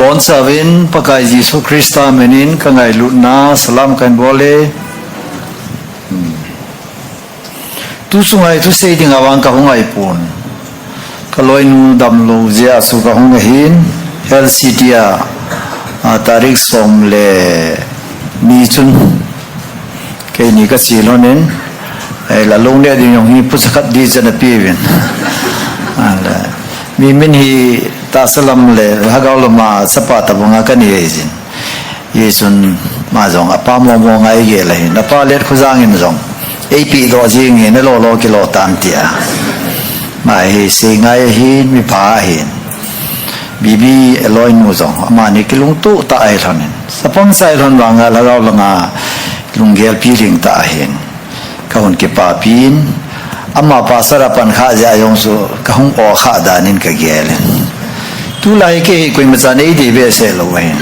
bon savin pakai Yesus Krista menin kangai lutna salam kan boleh tu sungai tu sei ding awang ka hungai pun kalau inu dam lo zia su ka hungahin LCTA tarik som le ni chun ke ni ka silonen la long le ding yong hi pusakat di jana piwin ala mi min hi ta salam le hagaw lama sapa tabunga kani yezin yesun ma jong apa mo mo ngai ge le na pa let khuzang in jong ap do jing ne lo lo kilo tan tia ma hi se ngai hin mi pa hin bibi eloi nu jong ama ni kilung tu ta ai thanin sapang sai ron wanga lagaw langa lunggel piling ta hin kahun ke pa pin ama pa sarapan kha ja yong su kahung o kha danin ka gelen tu lai ke koi ma cha nei de be se lo wen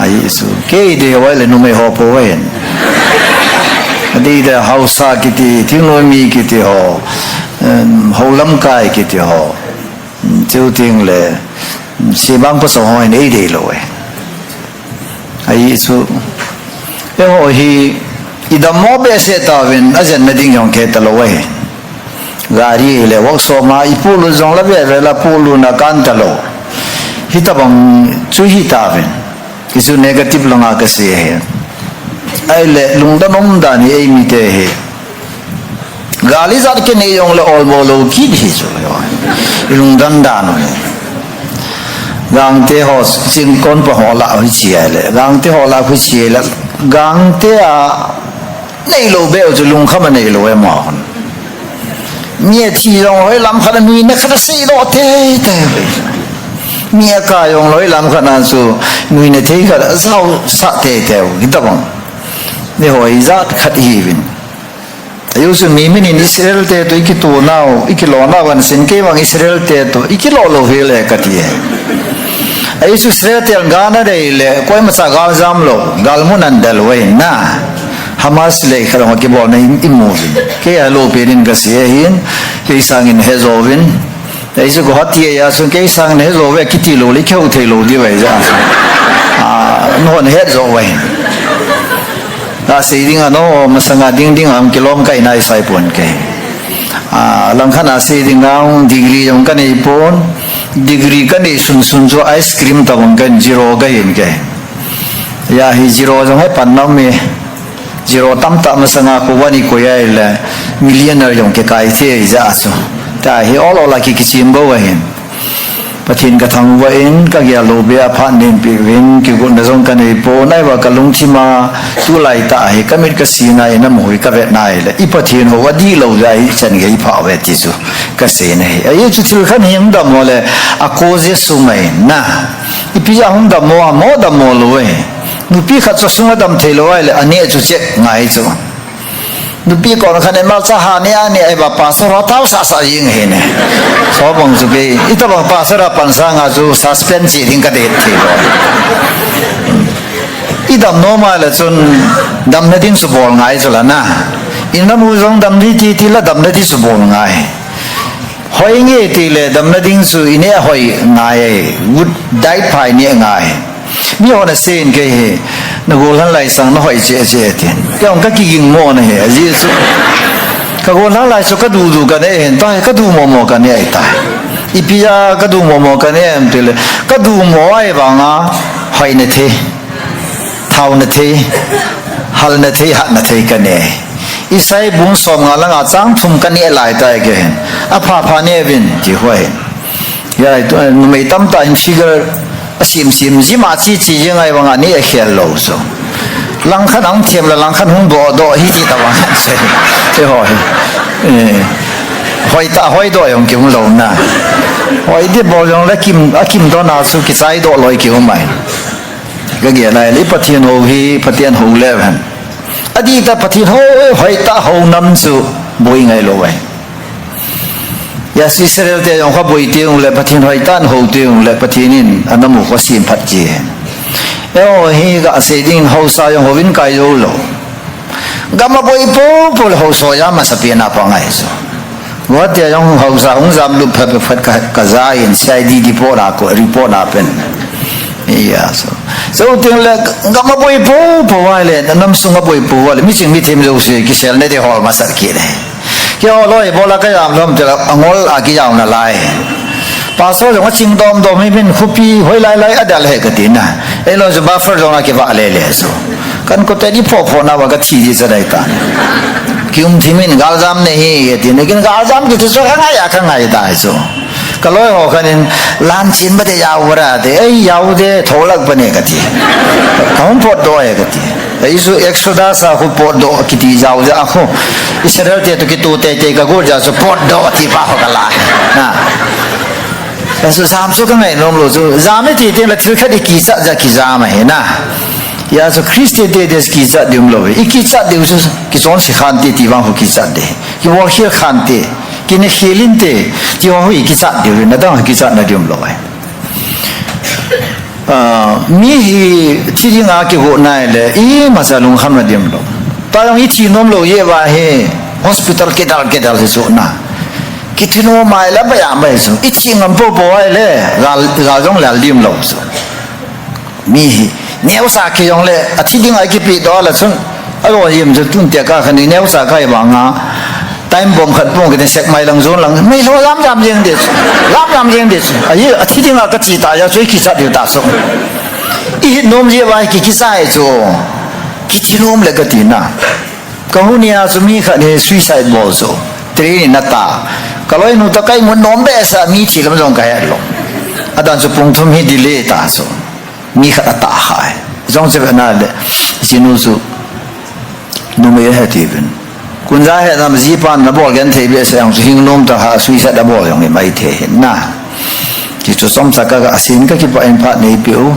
ai su ke de wa le no me ho po wen adi de hausa ki ti thinglo mi ki ti ho holam kai ki ti ho chu ting le si bang po so ho nei de lo wen ai su e ho hi idam mo be se ta wen ajan na ding yong ke ta lo wen gari le workshop ma ipulu jong la be la pulu na kan ta lo hitabang chu hi ta wen kisu negative longa ka se he ai le lungda nom da ni ai mi te he gali zat ke ne yong le all mo lo ki hi so yo lungdan da no gang te ho sin kon pa ho la hi chi ai le gang te ho la khu chi la gang te a nei lo be o lung khama nei lo e ma hon mie thi yong loi lam khana mi na khana sei do te mie ka yong loi lam khana su nui ne thei kha sao sa te te kitabang ne hoi zat khat hi win ayu su mi min in Israel te to ikitu nau ikilo na wan sin ke wang Israel te to ikilo lo hele katie ayu su Israel te ngana de le koi ma sa gal jam lo gal munan dal we na Hamas le kharang ke bo na imovin ke alo perin ga se hin ke sangin hezovin ai su go hatie ya sun ke sang ne zo we kiti lo li khau thei lo di wai ja non het zo wai da se ding ano masanga ding ding am kilom kai nai sai pon ke lang khana se ding ang degree yong kan ei pon degree kan ei sun sun zo ice cream ta bang kan zero ga yin ke ya hi zero zo hai pan nam me zero tam ta masanga ko wani ko ya le millionaire yong ke kai the ja so ta hi all la ki kichim bo wa hin pathin ka thang wa in ka ya lo be a phan nin pi win ki gun na jong kan ei po nai wa ka lung thima tu lai ta hi kamit ka sina ina moi ka ve nai le i pathin ho wadi lo jai chan ge pha we ti su ka se nei ai chu thil khan him da mo le a ko je su mai na i pi ya hum da mo lo we nu pi kha chu sunga dam thelo ai le ani chu che ngai chu nu pi ko na khane mal cha ha ne ani ai ba pa so ra tau sa sa ying he ne so bang chu be i ta bang pa sa ra pan sa nga chu suspend ji ding ka de thi lo i dam no ma la chun dam na din su bol ngai chu la na in na mu jong dam ni ti la dam na di su bol ngai hoi nge ti le dam na ding su ine hoi ngai would die phai ne ngai mi ho na sen ke he na go lan lai sang na hoi che tin kyong ka ki ging mo na he ji su ka go lan lai so ka du ka ne hen ta ka du mo ka ne ai ta i pi ya ka du mo ka ne am te le ka du mo ai ba nga hoi na the thau na the hal na the hat na the ka ne i sai bun som nga la nga chang thum ka ne lai ta ke hen a pha ne vin ji hoi ya to me tam ta in figure sim ji ma chi jing ai wang ani a khel lo so lang khan ang thiam la lang khan hung do hi ti ta wa se te hoi hoi do yong kim lo na hoi de bo yong la kim do na su ki sai do loi ki mai ga ge lai li pathian ho hi pathian ho le han adi ta pathian hoi ta ho nam su boi ngai lo wai ya si Israel te yong kha boi te ung le pathin hoi tan ho te ung le pathinin anamu ko sim phat ji e o hi ga se ding ho sa yong ho win kai yo lo gama boi po ho so ya ma sa pi na pa ngai so wa te yong ho sa ung zam lu pha phat ka za in sai di po ra ko report na pen iya so ting le ngam boy po wale nam sunga boy po wale mi ching mi them lo se ki sel ne de hol ma sat ki le ki ho loi bola ka yam lom te angol a ki yaw na lai pa so jong ching dom dom mi bin khupi hoi lai adal he ka tin na e lo so ba fer jong na ki va le so kan ko te di pho na wa ka thi ji sa dai ta kium thimin gal jam ne hi ti ne kin gal jam ki so ka ngai ta so ka loi ho khanin lan chin ba de yaw ra de ai yaw de tholak ba ne ka ti kaum pot do e ka ti ai su exodus a khu pot do ki ti yaw ja khu israel te to ki tu te ka go ja so pot do ti pa ho ka la na ka su sam su ka ngai nom lo su jam ne ti te la thil kha di ki sa ja ki jam he na ya so christian de des ki sa dum lo e ki sa de su ki son si khan ti ti wang ho ki sa de ki wo hil khan ti ki ne khilin te ti wo hi ki sa de na da ki sa na dum lo ai mi hi chi ji nga ki ho na le e ma sa lung kham na dum lo ta yong i thi nom lo ye ba he hospital ke dal so na ki thi no mai la ba ya mai so i chi ngam po ai le ga jong la lim lo so mi hi neo sa ke yong le a thi ding ai ki pi do la sun a lo yim je tun te ka khani neo sa kai ba nga time bom khat pong ke sek mai lang zon lang mai lo lam jam jeng de ai a thi ding a ka chi ta ya soi ki sa de ta so i nom je ba ki sai so ki chi nom le ka ti na ka hu ni a su mi kha ne suicide bo so tre ni na ta ka loi nu ta kai mun nom be sa mi chi lam jong ka ya lo adan su pong thum hi delay ta so mi kha ta hai jong se na le chi nu su nu me ha ti ben kun za he nam ji pan na bol gan thei be sa yang su hing nom ta ha suicide da bol yong mai the na ki chu som sa ka asin ka ki pa en pha nei piu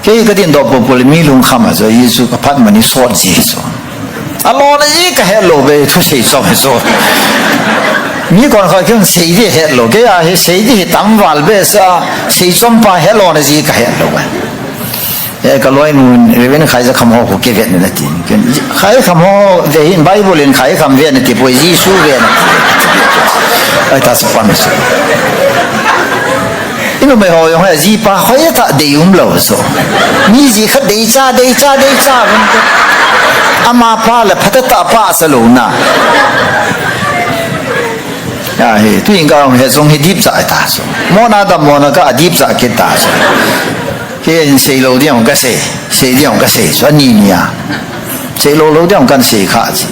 ke ka din do popol mi lung khama so yesu ka phat mani so ji so alo na yi ka hello be thu sei so so mi kon kha kyun sei ji hello ke ya he sei ji tam wal be sa sei som pa hello na ji ka hello ba e ka loi nu reven khai za kham ho ko ke vet na ti ken khai kham ho de in bible in khai kham ve na ti po ji su ve na ai ta so pa me so ino me ho yong ha ji pa khoi ta de yum lo so mi ji kha de cha bun ama pa la phatata pa sa lo na ya he tu ing ga he song he deep sa ta so mo na da mo na ka deep sa ke ta so ke in sei lo de ong ka sei de ong ka sei so ni ni ya sei lo de ong kan sei kha ji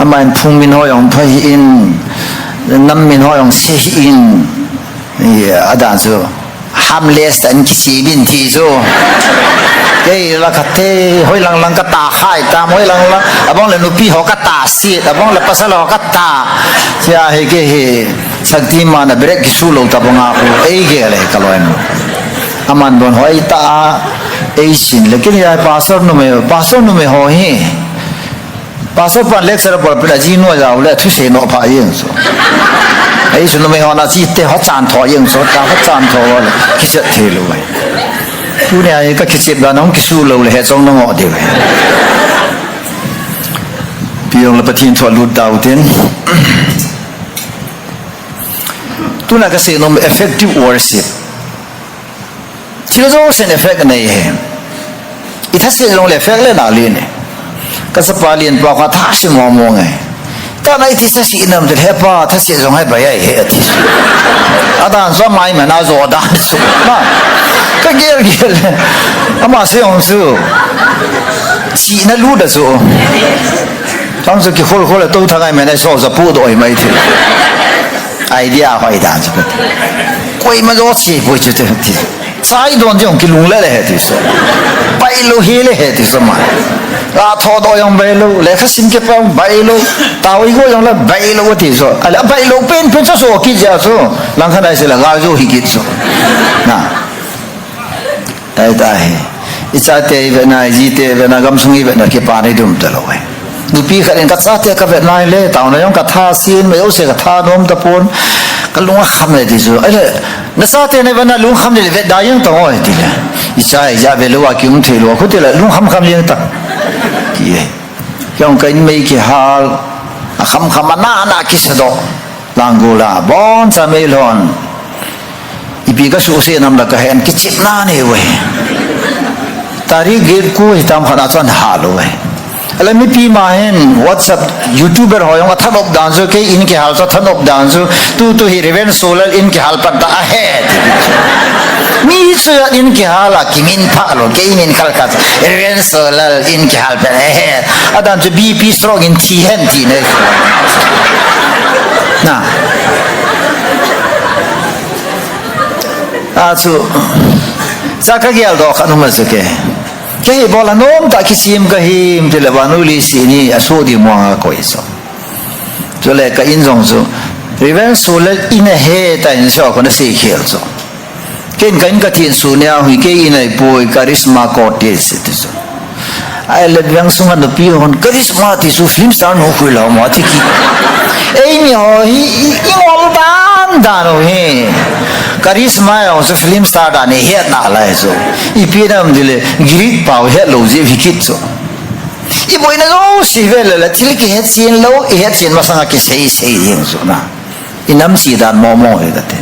aman phung min ho yong phai in nam min ho yong sei in ya ada so harmless an ki si bin thi so ke la ka te hoi lang ka ta khai ta moi lang abong le nu pi ho ka ta si abong le pasal ho ka ta sia he ke he sakti ma na brek ki su lo ta bonga ko ei ge le ka lo en aman don hoi ta ei sin le ke ya pastor no me ho he pastor pa lecture por pra ji no ja le thu se no pha yin so ai su no me ho na ji te ho chan tho yin so ta ho chan tho le ki se the lo bai tu ne ai ka ki se ba nong ki su lo le he song no ngo de bai piong le patin tho lu dau tin tu na ka se no effective worship chilo sen effect nei he itha se long le effect le na le ne ka sa pa lien pa kha tha si mo ngai ta nai ti sa si nam de he pa tha se jong hai ba ya he ati adan so mai ma na zo da so ma ka ge ama se on su si na lu da so tang se ki hol to tha ngai ma na so za pu do ai mai ti idea hoi da ji ko koi ma zo chi po chi te ti sai don jong ki lung le le he ti so pai lo he le he ti so ma a tho do yong bai lo le kha sin ke pa bai lo ta wi go yong la bai lo ti so ala bai lo pen so ki ja so lang kha dai se la ga zo hi ki so na dai dai icha te ve na ji te ve na gam sung ve na ke pa nei dum ta lo wai nu pi kha en ka cha te ka ve nai le ta na yong ka tha sin me o se ka tha nom ta pon ka lunga kham le ti so ai na sa te ne va na lung kham le ve da yang ta oi ti la icha ya ve lo wa ki um the lo khu te la lung kham yang ta ki yang kai mai ki hal kham na ki sa do langola bon sa me lon BP ka su se nam la ka hen ki chip na ne we tari gate ku hitam khana chan halo we ala mi pi ma hen WhatsApp YouTuber hoyong thanop dan so ke in ke hal so thanop dan so tu hi reven solar in ke hal pat da ahead mi so in ke hala kimin pha lo ke in khal ka reven solar in ke hal pat ahead adan so BP strong in ti hen ti ne na asu saka gyal do khanu ma se ke bola nom ta kisim ka him te lawanu li sini aso di mo ko iso to le ka in jong so reven solar in a he ta in so ko na se khel so ken kan ka tin su nya hui ke in ai boy charisma ko te se te so ai le yang sunga no pi hon charisma ti su film star no hui la mo ti ki ei mi ho hi i ngol ban da no he charisma yo so film star da ne he na la so I pi dam dile giri pau he lo je hikit so I boy na go si vele la til ki het sin lo I het sin ma sanga ki sei yin so na inam si dan mo he da te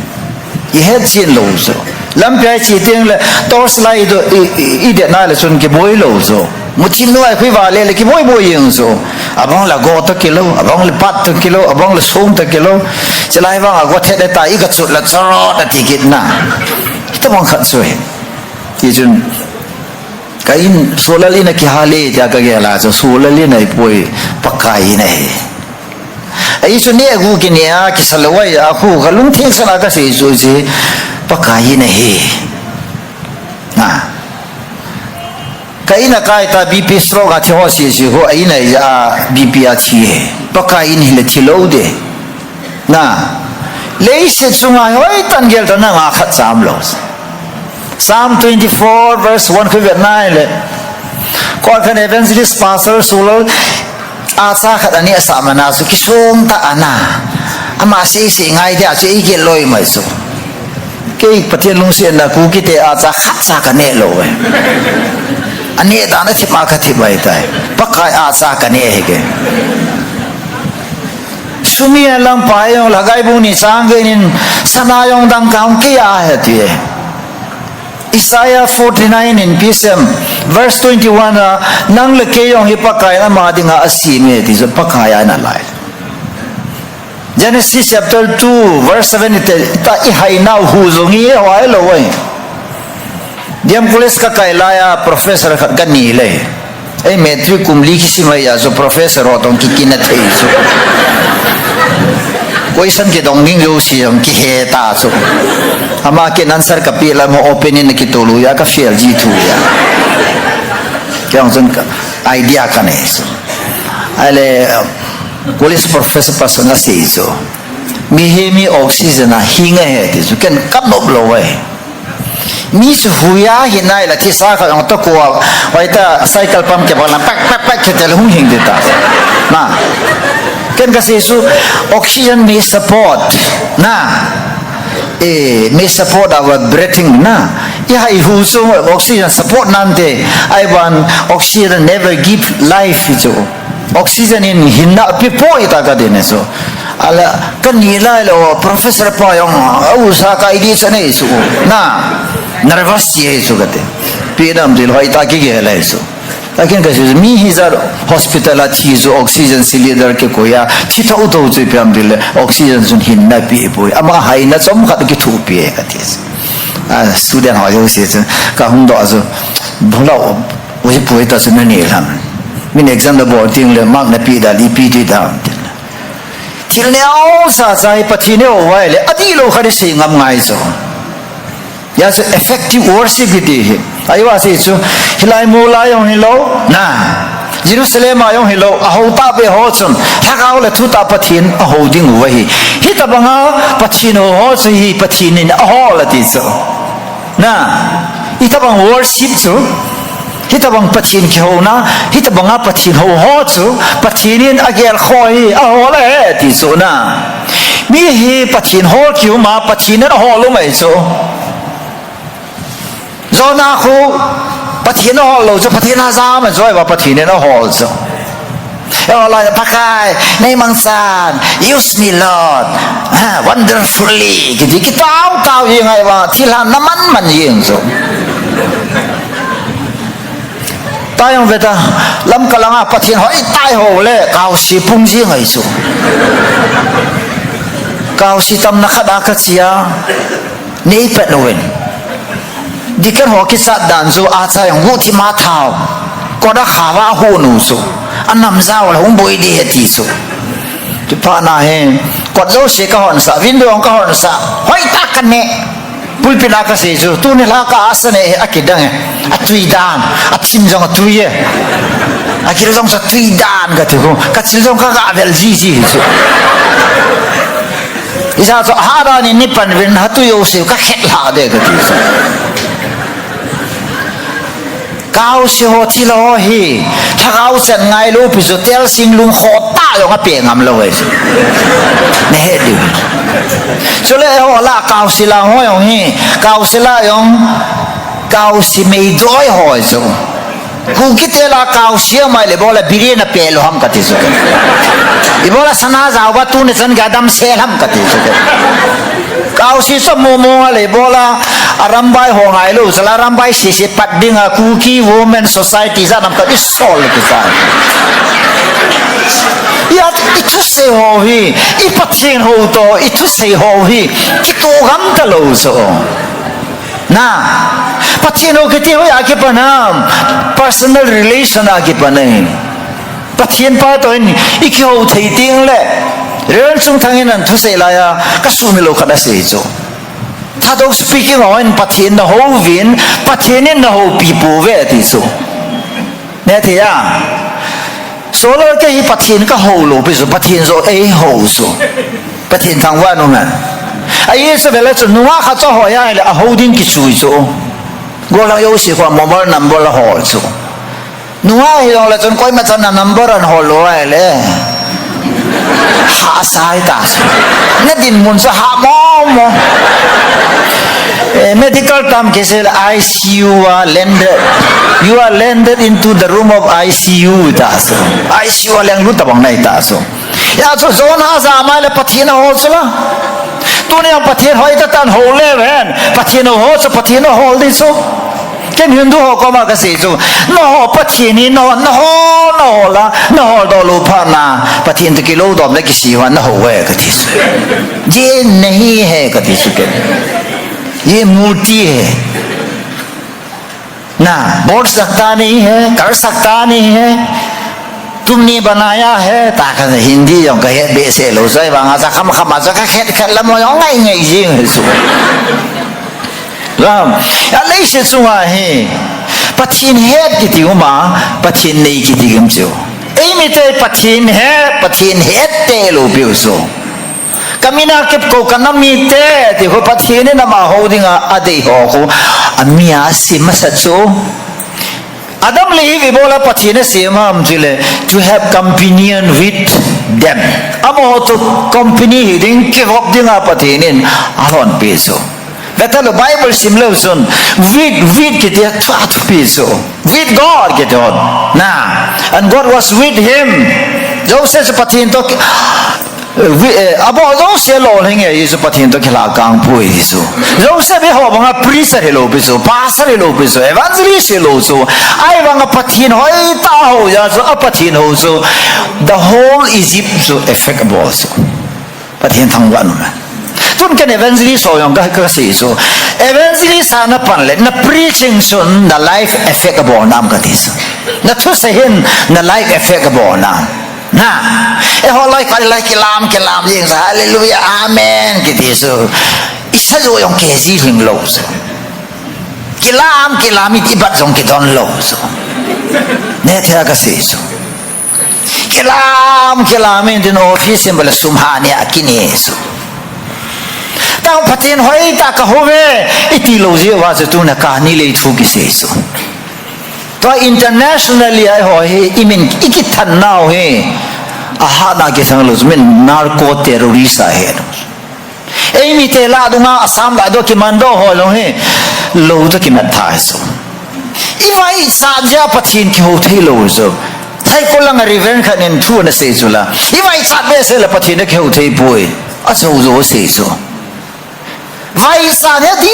I het sin lo so lam pai chi teng le torch light do I de na le sun ki boy lo so mutin no ai khui wa le ki boy yin so abang la go to kilo abang le pat to kilo abang le som to kilo chalai wa go the de ta I ka chut la charo da ti kit na kita bang khat so he ki jun kain solar ina ki hale ja ka ge la so solar li nai poi pakai nei ai so ne gu ki ne a ki salwai a khu galung thik sana ka se so je pakai nei na kaina kai ta BP stroke a thi ho si si ho ai nei a BP a thi he pakai ni le thi lo de na le se chunga hoi tan gel ta na nga khat sam lo Psalm 24 verse 109 le ko kan evangelist pastor solo a cha khat ani asamana su ki som ta ana ama se ngai dia se I ke loi mai so ke pathian lung se na ku ki te a cha khat sa ka ne lo we ani da na thi ma kha thi bai tai pakai a cha ka ne he ke sumi alam payong lagai bu ni sang ge nin sanayong dang kaung ke a he ti Isaiah 49 in PSM verse 21 nang le ke yong hipakai na ma dinga asime ti so pakai na lai Genesis chapter 2 verse 7 ta I hai now hu zongi wai lo wai diam kules ka kailaya professor khat kan ni le ai metric kumli ki simai ya so professor otong ki kinat thei so koi san ke dong ning yo si yong ki he ta so ama ke answer ka pi la mo open in ki tolu ya ka fail ji thu ya kyang san ka idea ka ne so ale college professor pasanga se so mi he mi oxygen na hinga he ti so ken kap no lo we mi su huya hinai la thi sa ka to ko wai ta cycle pump ke bala pak ke tel hung hing de ta na ken ka se su oxygen may support na may support our breathing na ya I hu so oxygen support nante I want oxygen never give life so oxygen in hinna pipo ita ka dine so ala kanila lo professor pa yong au sa ka idi sane so na nervous ye so gate pedam dil hoi ta ki ge lai so takin ka mi hizar hospital athi zo oxygen cylinder ke koya thi thau to je pyam dil oxygen sun hinna pi boy ama haina chom khat ki thu pi ka tis student ho yo se ka hum do azo bholo oi poi ta sun ne lam min exam da bo ting le mark na pi da li pi ti da til ne au sa sai pathi ne o wai le adi lo khari se ngam ngai so ya so effective worship iti ai wa se so hilai mo la yong hilo na Jerusalem ayong hilo aho ta be ho chun thakau le thu ta pathin aho ding wa hi hita banga pathin ho so hi pathin in aho la ti so na ita bang worship so hita bang pathin ki ho na hita banga pathin ho chu pathin in agel khoi aho le ti so na mi hi pathin ho ki ma pathin na ho lo mai so zona khu pathin ho lo cho pathin za ma zoi wa pathin na ho so Allah pakai nei mangsan use me Lord wonderfully kita tahu yang ai wa thilan naman man yeng so tayong beta lam kalanga pathin hoi tai ho le kau si pung ji ngai so kau si tam na khada ka chia nei pet noen dikan ho ki sat dan zo a cha yang hu thi ma thao ko da khawa hu nu so anam zao la hung boi di ti so tu pa na he ko zo se ka hon sa vin dong ka hon sa hoi ta kan ne pulpina ka se jo tu ne la ka asane akidang atui dan athin jong atui ye akir jong sa tui dan ka tu ka chil jong ka ga vel ji ji so isa so hara ni nipan vin hatu yo se ka khet la de ka ti so cao si ho thi lo hi tha cao sen ngai lu pi zo tel sing lung kho ta yo nga pe ngam lo we ne he du so le ho la cao si la ho yo hi cao si la yong cao si mei doi ho zo ku kite la cao si mai le bola biri na pe lo ham ka ti so i bola sana za wa tu ne san ga dam se lam ka ti so cao si so mo mo le bola arambai ho ngai lu sala rambai si si pat dinga cookie women society za nam ka is sol ki sa ya itu se ho hi I pathin ho to itu se ho hi ki to gam ta lo so na pathin ho ki ti ho ya ki panam personal relation a ki panai pathin pa to ni I ki ho thei ting le ren chung thangin an thu se la ya ka su mi lo khada se zo ta do speaking on pathin na ho vin pathin na ho people ve ti so ne the ya so lo ke hi pathin ka ho lo bi so pathin so e ho so pathin thang wa no man ai se vela so nuwa kha cho ho ya le a holding ki chui so go la yo si kwa mobile number la ho so nuwa hi lo la chon koi ma chan number an ho lo ai le ha sai ta na din mun sa ha mo medical term kese ICU you are landed into the room of ICU ta so ICU lang lu tabang nai ta so ya so zona za mai le pathina ho so la tu ne pathin hoi ta tan ho le ven pathina ho so pathina ho di so ken hindu ho ko ma ka se so no pathini no la no do lu pha na pathin te ki lo dom le ki si wan na ho we ka ti so ye nahi hai ka ti so ke ये मूर्ति है ना बोल सकता नहीं है कर सकता नहीं है तुमने बनाया है ताकत हिंदी जो कहे बेसे लो से वहां से खम खम से का खेत खेत ला मोय ngai ngai ji है सु ram ya lai se sunga he pathin het ki ti ma pathin nei ki ti gam so ei mi te pathin het te lo pi so kamina kep ko kanami te ti ho pathine na ma holding a dei ho ko amia sim sa cho adam le vi bola pathine sema am chile to have companion with them amo to company ding ke hop ding a pathine alon peso better the bible similar son with ke dia twat peso with god get on na and god was with him joseph pathin to abo zo se lo leng ye so pathin to khila kang pui so zo se be ho banga priest he lo bi so pastor he lo bi so evangelist he lo so ai banga pathin hoi ta ho ya so apathin ho so the whole Egypt so affectable so pathin thang wan ma tun ken evangelist so yong ka se so evangelist ana pan le na preaching so na life affectable nam ka tis na thu se hin na life affectable na na ho lai kai lai kilam yin sa hallelujah amen ki ti so isa zo yong ke ji hing lo so kilam ti bat jong ki don lo so ne thia ka se so kilam in din office symbol sumhani akini so tao pathin hoi ta ka hove iti lo je wa se tu na ka ni le thu ki se so to internationally ai ho he imin ikithan now he aha na ke sang lo min narco terrorist a he ei mi te la dunga asam la do ki mando ho lo he lo to ki mat tha so i vai sa ja pathin ki ho the lo so thay cô là người ven khăn nên thua nó sẽ chula ý vậy sát bé sẽ là bắt thiên nó kêu thấy bồi ở chỗ rồi sẽ cho vậy sao nhá tí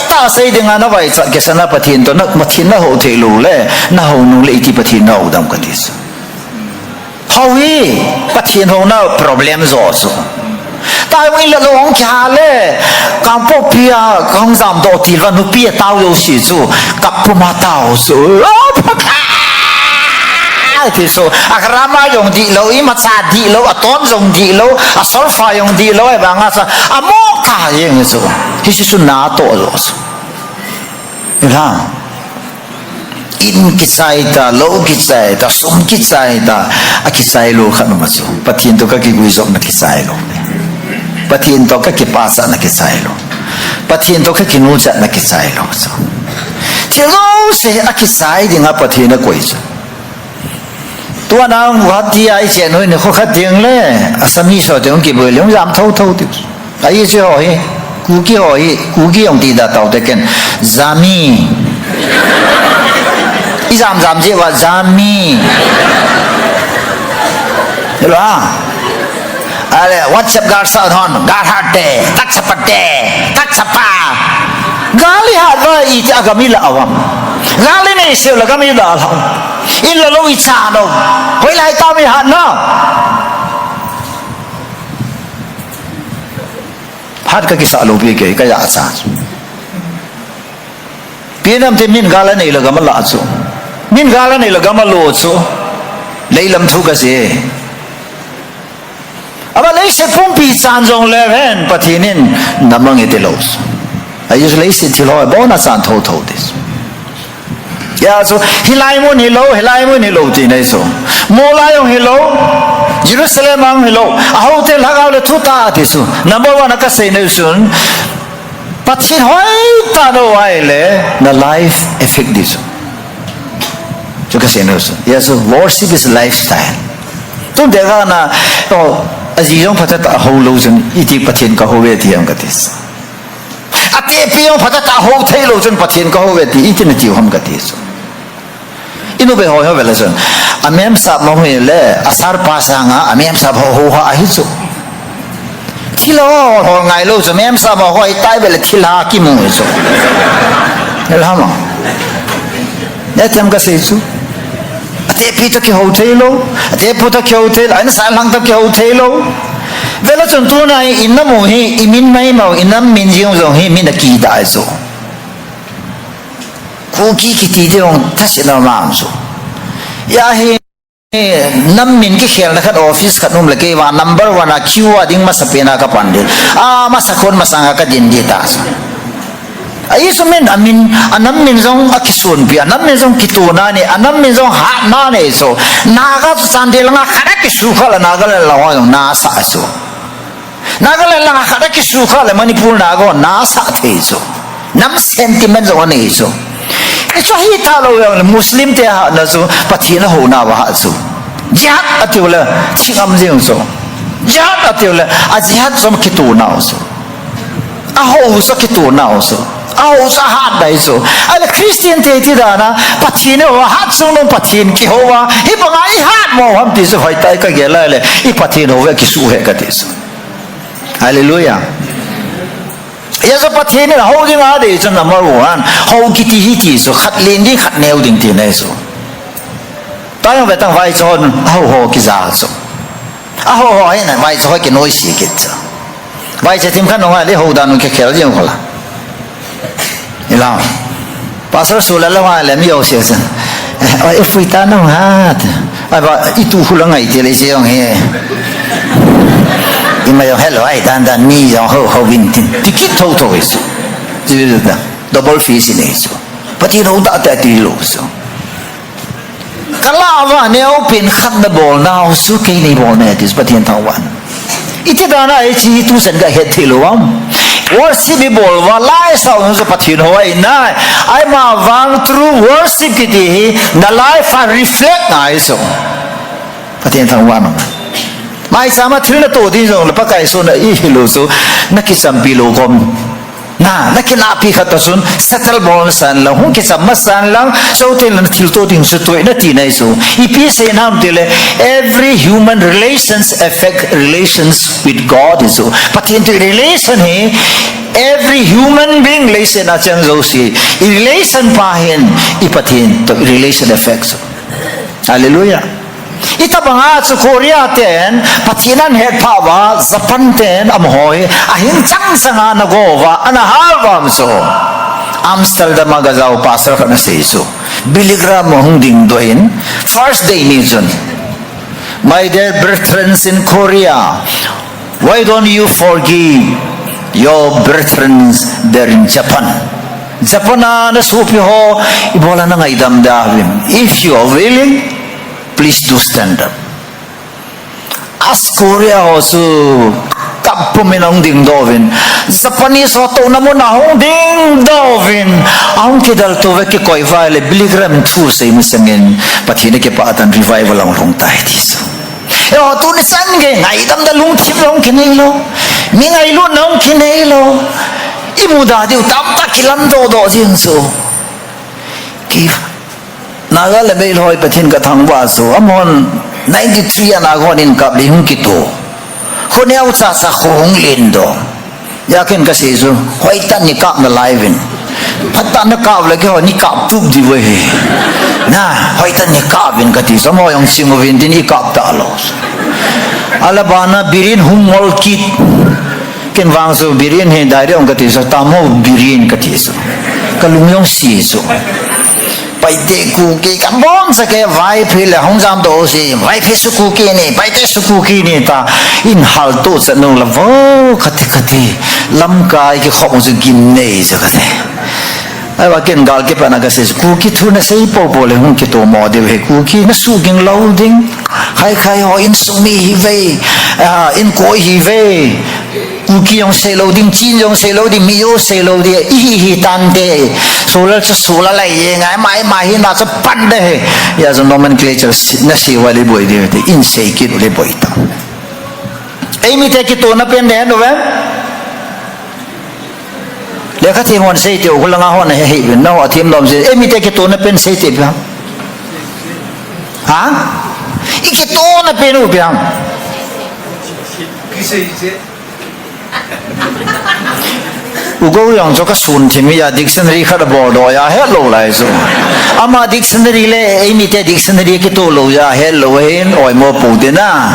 ta xây dựng nó vậy sát cái sana bắt thiên nó bắt thiên nó hậu thế lù lệ nó hậu nung lệ thì bắt thiên nó đâm cái gì hậu hi bắt thiên hậu nó problem rồi so tại vì là long kia lệ cam po pia cam giảm độ thì là nó pia tao yêu sĩ chú cặp po ma tao số thì số agrama dùng đi lâu ý mà cha đi lâu aton dùng đi lâu asolfa dùng đi lâu ấy bằng asa amok ta những số thì số na to rồi số là in kisai ta lâu kisai ta sum kisai ta kisai lâu khăn mà số bắt hiện to các cái quy dọc là kisai lâu bắt hiện to các cái pasa là kisai lâu bắt hiện to các cái nô chặt là kisai lâu số thì lâu sẽ kisai thì ngáp bắt hiện là quấy sốตัวน้องวัดที่ไอ้เจ้าหนุ่ยเนี่ยเขาขัดยังเลยสามีสาวจะต้องเก็บไว้เลี้ยงยามเท่าดิไอ้เจ้าหอยกูกี่หอยกูกี่องตีดาเต่าแต่กันสามีอีสามเจ้าว่าสามีเห็นหรออะไรวัดเช็บการสาวทอนการหัดเตะตักสปะเตะตักสปากาลิหัดว่าอีเจ้าก็มีละอวมกาลิเนี่ยเสียวละก็มีละอวมอินละลุยชาโนเฮ้ยไรตาไม่หันเนาะพัดก็กิสาลูบีเกยก็อยากสาพี่น้ำที่มินกาลนี่ละก็มาลาจูมินกาลนี่ละก็มาโลจูเลยลำทุกข์เสียaberเลยเสพุ่งปีจานจงเลเวนปะทีนินน้ำมังเอติโลสอายุเลยสิที่ลอยบ่น่าจานโทดิสยาสูฮิลายมุนฮิโลจีนไอสูโมลายงฮิโลเยรูซาเล็มฮิโลอาหูเตลฮากาวเลทุตาติสูnumber 1นักเสนสุนปัจจิหอยตาโนไอเลน life effect ดิสูจุกเสนสุนยาสู worship is lifestyle ตุนเด็กนะโอ้อาจีจงพัฒนาหูโลจนอีที่ปัจจินก็หูเวทีอังกฤษอาเตปียงพัฒนาหูเทโลจนปัจจินก็หูเวทีอีที่นจิวหัมกฤษอินุเบหอยเวลาส่วนอเมมสับมองเห็นเลยอาสาร์ภาษาง่ะอเมมสับหัวอาหิสุที่เราหัวไงลูกจะเมมสับหัวไอ้ตายเวลาที่ลากิมุยสุเห็นหรือเปล่าเนี่ยจำก็เสียสุเดี๋ยวพี่ตะเกียบเทโลเดี๋ยวพุทธเกียบเทโลไอ้นั่นสายหลังตะเกียบเทโลเวลาส่วนตัวนั้นอินน้ำมูฮีอิมินไม่มาอินน้ำมินยิงส่งฮีมินตะกีได้สุกูกี้คิดที่องทัศน์มาสุยาเฮน้ำมินกี่เขียนนะครับออฟฟิศขัดนุ่มเลยกี่ว่า number 1นะคิวว่าดิ้งมาสเปนกับปันเดลมาสักคนมาสังกัดดินดีตาสุไอ้สมัยนั้นมินอันนั้นมินจงอักษรปีอันนั้นมินจงคิดตัวนั่นนี่อันนั้นมินจงหาหน้าเนี่ยสุนากัดสันเดลงาขัดกิสุขละนากัดละว่าอย่างนาสาสุนากัดละงาขัดกิสุขละมันนี่พูดนาก็นาสาเทสุน้ำเซนติเมนต์จงอันนี้สุไอ้ช่วงที่ท่าเราอย่างมุสลิมเตะหานะสุปัจจัยนะหัวหน้าว่าสุยัดอัติวเลยชิงอัมจิงสุยัดอัติวเลยอาจยัดสมคิดตัวน่าสุอาหูสคิดตัวน่าสุอาหูสหัดได้สุไอ้คริสเตียนเตะที่ด้านะปัจจัยเนี่ยว่าหัดส่งลงปัจจัยกี่หัวฮิบังไอ้หัดมองหันที่สุดหอยตายก็เกล้าเลยอีปัจจัยหัวกี่สู้เหตุกันที่สุดฮาเลลูยายาสปัตย์เนี่ยเขาจึงอะไรจนนำมารู้ว่าเขาคิดที่สุขัดเลี้ยงที่ขัดแนวดิ่งที่ไหนสุตอนนั้นไปตั้งไว้จนเขาคิดจะสุเขาเห็นไว้จนกินน้อยสิกิจไว้จะทิ้งขันน้อยเลยเขาดันเขาเขียนยังไงล่ะนี่ล่ะภาษาสุรละว่าเลยไม่เอาเสียสันไอ้ฟุยตาน้องฮะไอ้บ่อีตู้หุ่นละไงที่เลยเสียงเฮ因为有 hello 哎，单单你然后winning ticket total 意思，就是的 double fees 意思，不知道大概几多少。kalau apa ni open khad na bol na usu kay ni bol na dis pati ang tawan. Iti dana ay chi itu sen ka het hilawam. Worship ni bol walay sa usu pati no ay na ay mawang through worship kiti na life reflect na iso. Pati ang tawan. Mai sama thil na to din jong lepa kai so na I hilo so nakisampi lo kom na kina pi khat sun settle ball san la hung ki sam san lang so tel na thil to ting su toi na ti nai so ipi se nam tele every human relations affect relations with God is so patin to relation he every human being relation a chang zo si relation pa hin ipatin to relation affects hallelujah ita banga chu Korea ten pathinan he phawa Japan ten amhoi ahin chang sanga na gowa ana halwam so Amsterdam magazao pastor kana sei so Billy Graham hung ding doin first day ni jun my dear brethren in Korea why don't you forgive your brethren there in Japan na supi ho ibola na nga idam dahim if you are willing please do stand up. As Korea also kapuminong ding dovin. Japanese ho to namo na hong ding dovin. Ang kidal to veki koi vale Billy Graham tu sa imisangin patine ke paatan revival ang long tayo diso. Yo tu ni san ge ngai dam da lung kim long kinelo. Mi ngai lu nong kinelo. Imuda diu tam ta kilam do jing so. Naga level hoi pathin ka thangwa so amon 93 anagon in kap li hung kito khoneu cha sa khong lin do yakin ka se so hoi tan ni kap na live in phatta na kap la ke ho ni kap tup di we na hoi tan ni kap in ka ti so mo yong singo vin din i kap ta lo alabana birin humol kit ken wang so birin he dai ong ka ti so tamo birin ka ti so kalung yong si so pai de ku ki kambon sa ke vai phil hong jam do si vai phi su ku ki ni pai de su ku ki ni ta in hal to sa no la vo khati lam kai ki khom su gin nei sa ka se ai wa ken gal ke pa na ka se ku ki thu na sei po le hong ki to mo de he ku ki na su ging lo ding khai ho in su mi hi ve in ko hi ve Uki yung selo ding chin yung selo ding miyo selo di hi tan de solar sa solar lai ye ngai mai na sa pan de ya so nomenclature na si wali boy de in sei ki le boy ta ai mi te ki to na pen de no ve le ka thi mon sei te ko la nga ho na he no athim dom se ai mi te ki to na pen sei te ba ha iki to na pen u ba ki sei ugo yang cho ka sun thimi ya dictionary khad board ya hello lai so ama dictionary le ai te dictionary ki to lo ya hello hen oi mo pu de na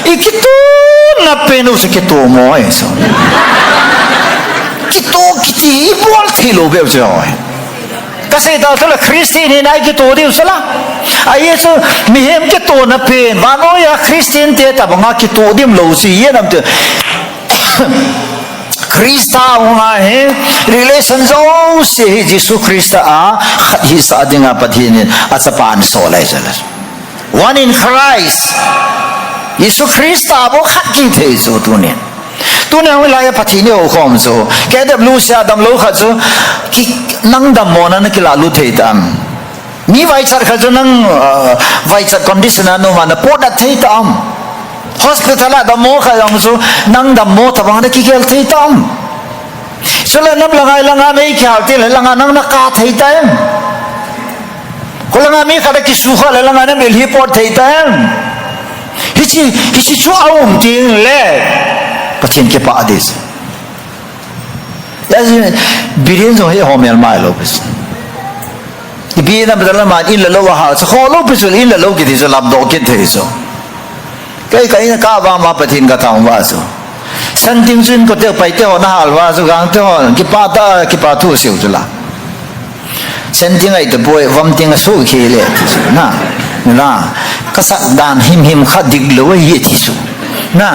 ikito na penu se ki to mo ai so ki to ki ti bol thi lo be so ka se da so la christian ni nai ki to di so la ai so mi hem ki to na pen wa no ya christian te ta ba ki to dim lo si ye nam te Krista hunga he relation zo se Jesus Krista a hi sa dinga pathin a chapan so lai jala one in Christ Jesus Krista bo khat ki the so tunen ho la ya pathin o khom so ke da blue sha dam lo khat so ki nang dam mo na ki la lu the tam ni vai char kha so nang vai char condition no ma na po da the tam hospital da mo kha yang so nang da mo ta bang da ki gel thei tam so la nam langa nei khal ti la langa nang na ka thei tam ko langa mi kha da ki su kha la langa na mel hi pot thei tam hi chi chu aum ting le pathin ke pa adis ya birin zo he homel mai lo bis bi na badala ma in la lo ha so kho lo bis in la lo ki ti so lab do ki thei so kai na ka ba ma pathin ka thang wa so san ting jun ko te pai te ho na hal wa so gang te ho ki pa thu siu tu la san ting ai te boy vam ting so khi le na ka sa dan him kha dik lo ye ti su na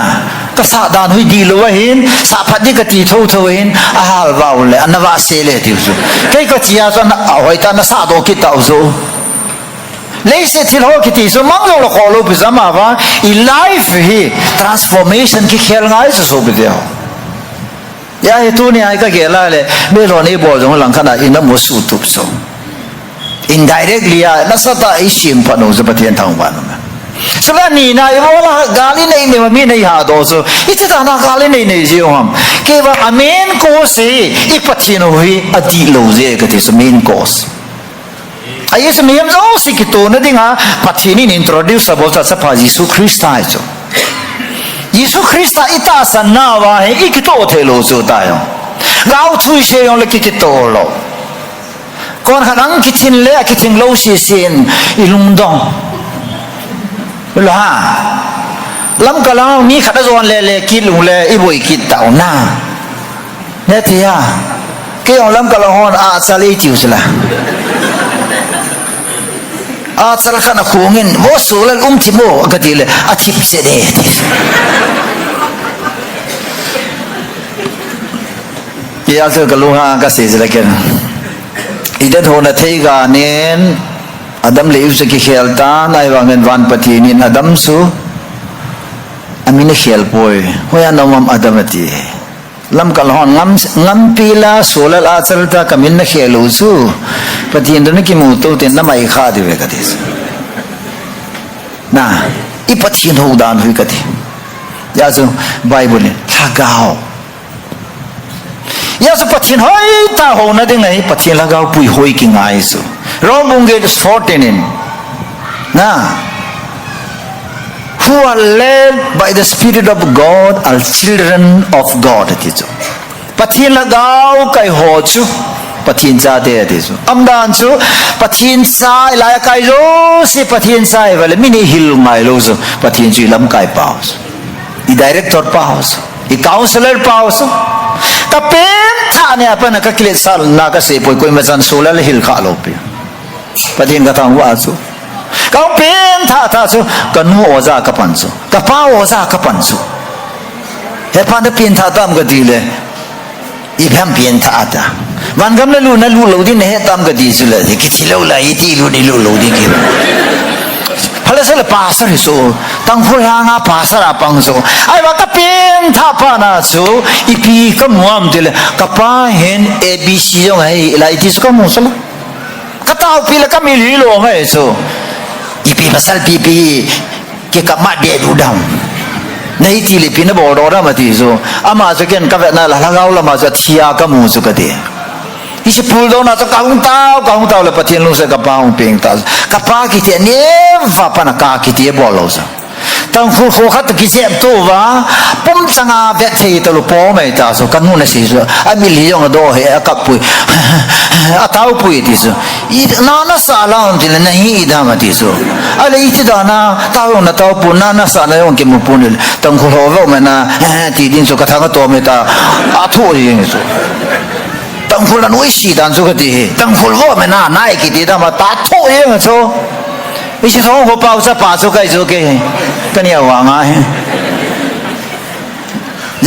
ka sa dan hui di lo hin sa phat di ka ti tho hin a hal wa le anawa se le ti su kai ka chia so na hoi ta na sa do ki tau so Leise til ho ki ti so mang lo ko lo bizama ba I life hi transformation ki khel ngai so be dia ya he tu ni ai ka ge la le me lo ni bo jong lang khana in mo su tup so indirectly ya na sa ta I sim pa no za pathian thang ba no so la ni na ibola gali nei ne ma mi nei ha do so itata na gali nei nei ji hom ke ba amen ko se ipathin hui adi lo je ka ti so main course ai so miem zo si ki to na dinga pathini introduce abo sa pa Jesus Christ ai so Jesus Christ ita san na wa he ikito the lo so ta yo gao chui se yong le ki to lo kon khanang ki thin le ki thing lo si sin ilung dong la lam kalang mi khata zon le ki lung le i boi ki tao na ne tia ke ong lam kalang hon a sali tiu sala a tsara khana khungin wo sulal ti mo ka ti le a thip se de ya so kalunga ka se jala ken ida thona thei ga nen adam le use ki khelta nai wangen wan pathi nin adam su amine khel poi hoya nomam adam ati lam kal hon ngam pila solal achalta kamin na khelu su pathi ndon ki mu to ten na mai kha diwe ka dis na I pathi no dan hui ka thi ya so bible ne thagao ya so pathin hoi ta ho na ding ai pathin lagao pui hoi ki ngai so Romans 14 in na who are led by the spirit of God are children of God ticho pathin lagao kai ho chu pathin cha de ticho amdan chu pathin sa la kai zo si pathin sa vale mini hil ngai lo so pathin chi lam kai paus I director paus I counselor paus ka pen tha ne apa na ka kile sal na ka se poi koi ma chan sola le hil kha lo pe pathin ka thang wa chu ka pen tha chu ka nu oza ka pan chu ka pa oza ka pan chu he pan da pin tha tam ga di le I pham pin tha ta wan gam na lu lo di ne he tam ga di chu le ki thi lo la I ti lu ni lu lo di ki hala sala pasar so tang phul ha nga pasar apang so ai wa ka pen tha pa na chu ipi ka muam dile ka pa hen abc yong ai la it is ka mu sala ka ta pi la ka mi li lo ngai so ipi pasal pipi ke ka ma de du dam nei ti le pin bo ro ra ma ti so ama so ken ka na la gao la ma so thia ka mu so ka de isi pul do na to kaung tao le pathin lu se ka paung ping ta ka pa ki te ne va pa na ka ki te bo lo sa tang fu kho khat ki se to wa pum changa ve thei to lu po mai ta so kan nu na si so a mi li yong do he ka pu a tao pu ti so I na sa la on ti le nahi da ma ti so a le I ti da na tao na tao pu na sa na yong ki mu pu ni tang kho ho ma na ti din so ka thang to me ta a thu ri ni so tang phul an oi si dan so ka ti tang phul wo me na nai ki ti da ma ta tho ye ma so I si thong ho pa sa pa so kai so ke ka ni wa nga he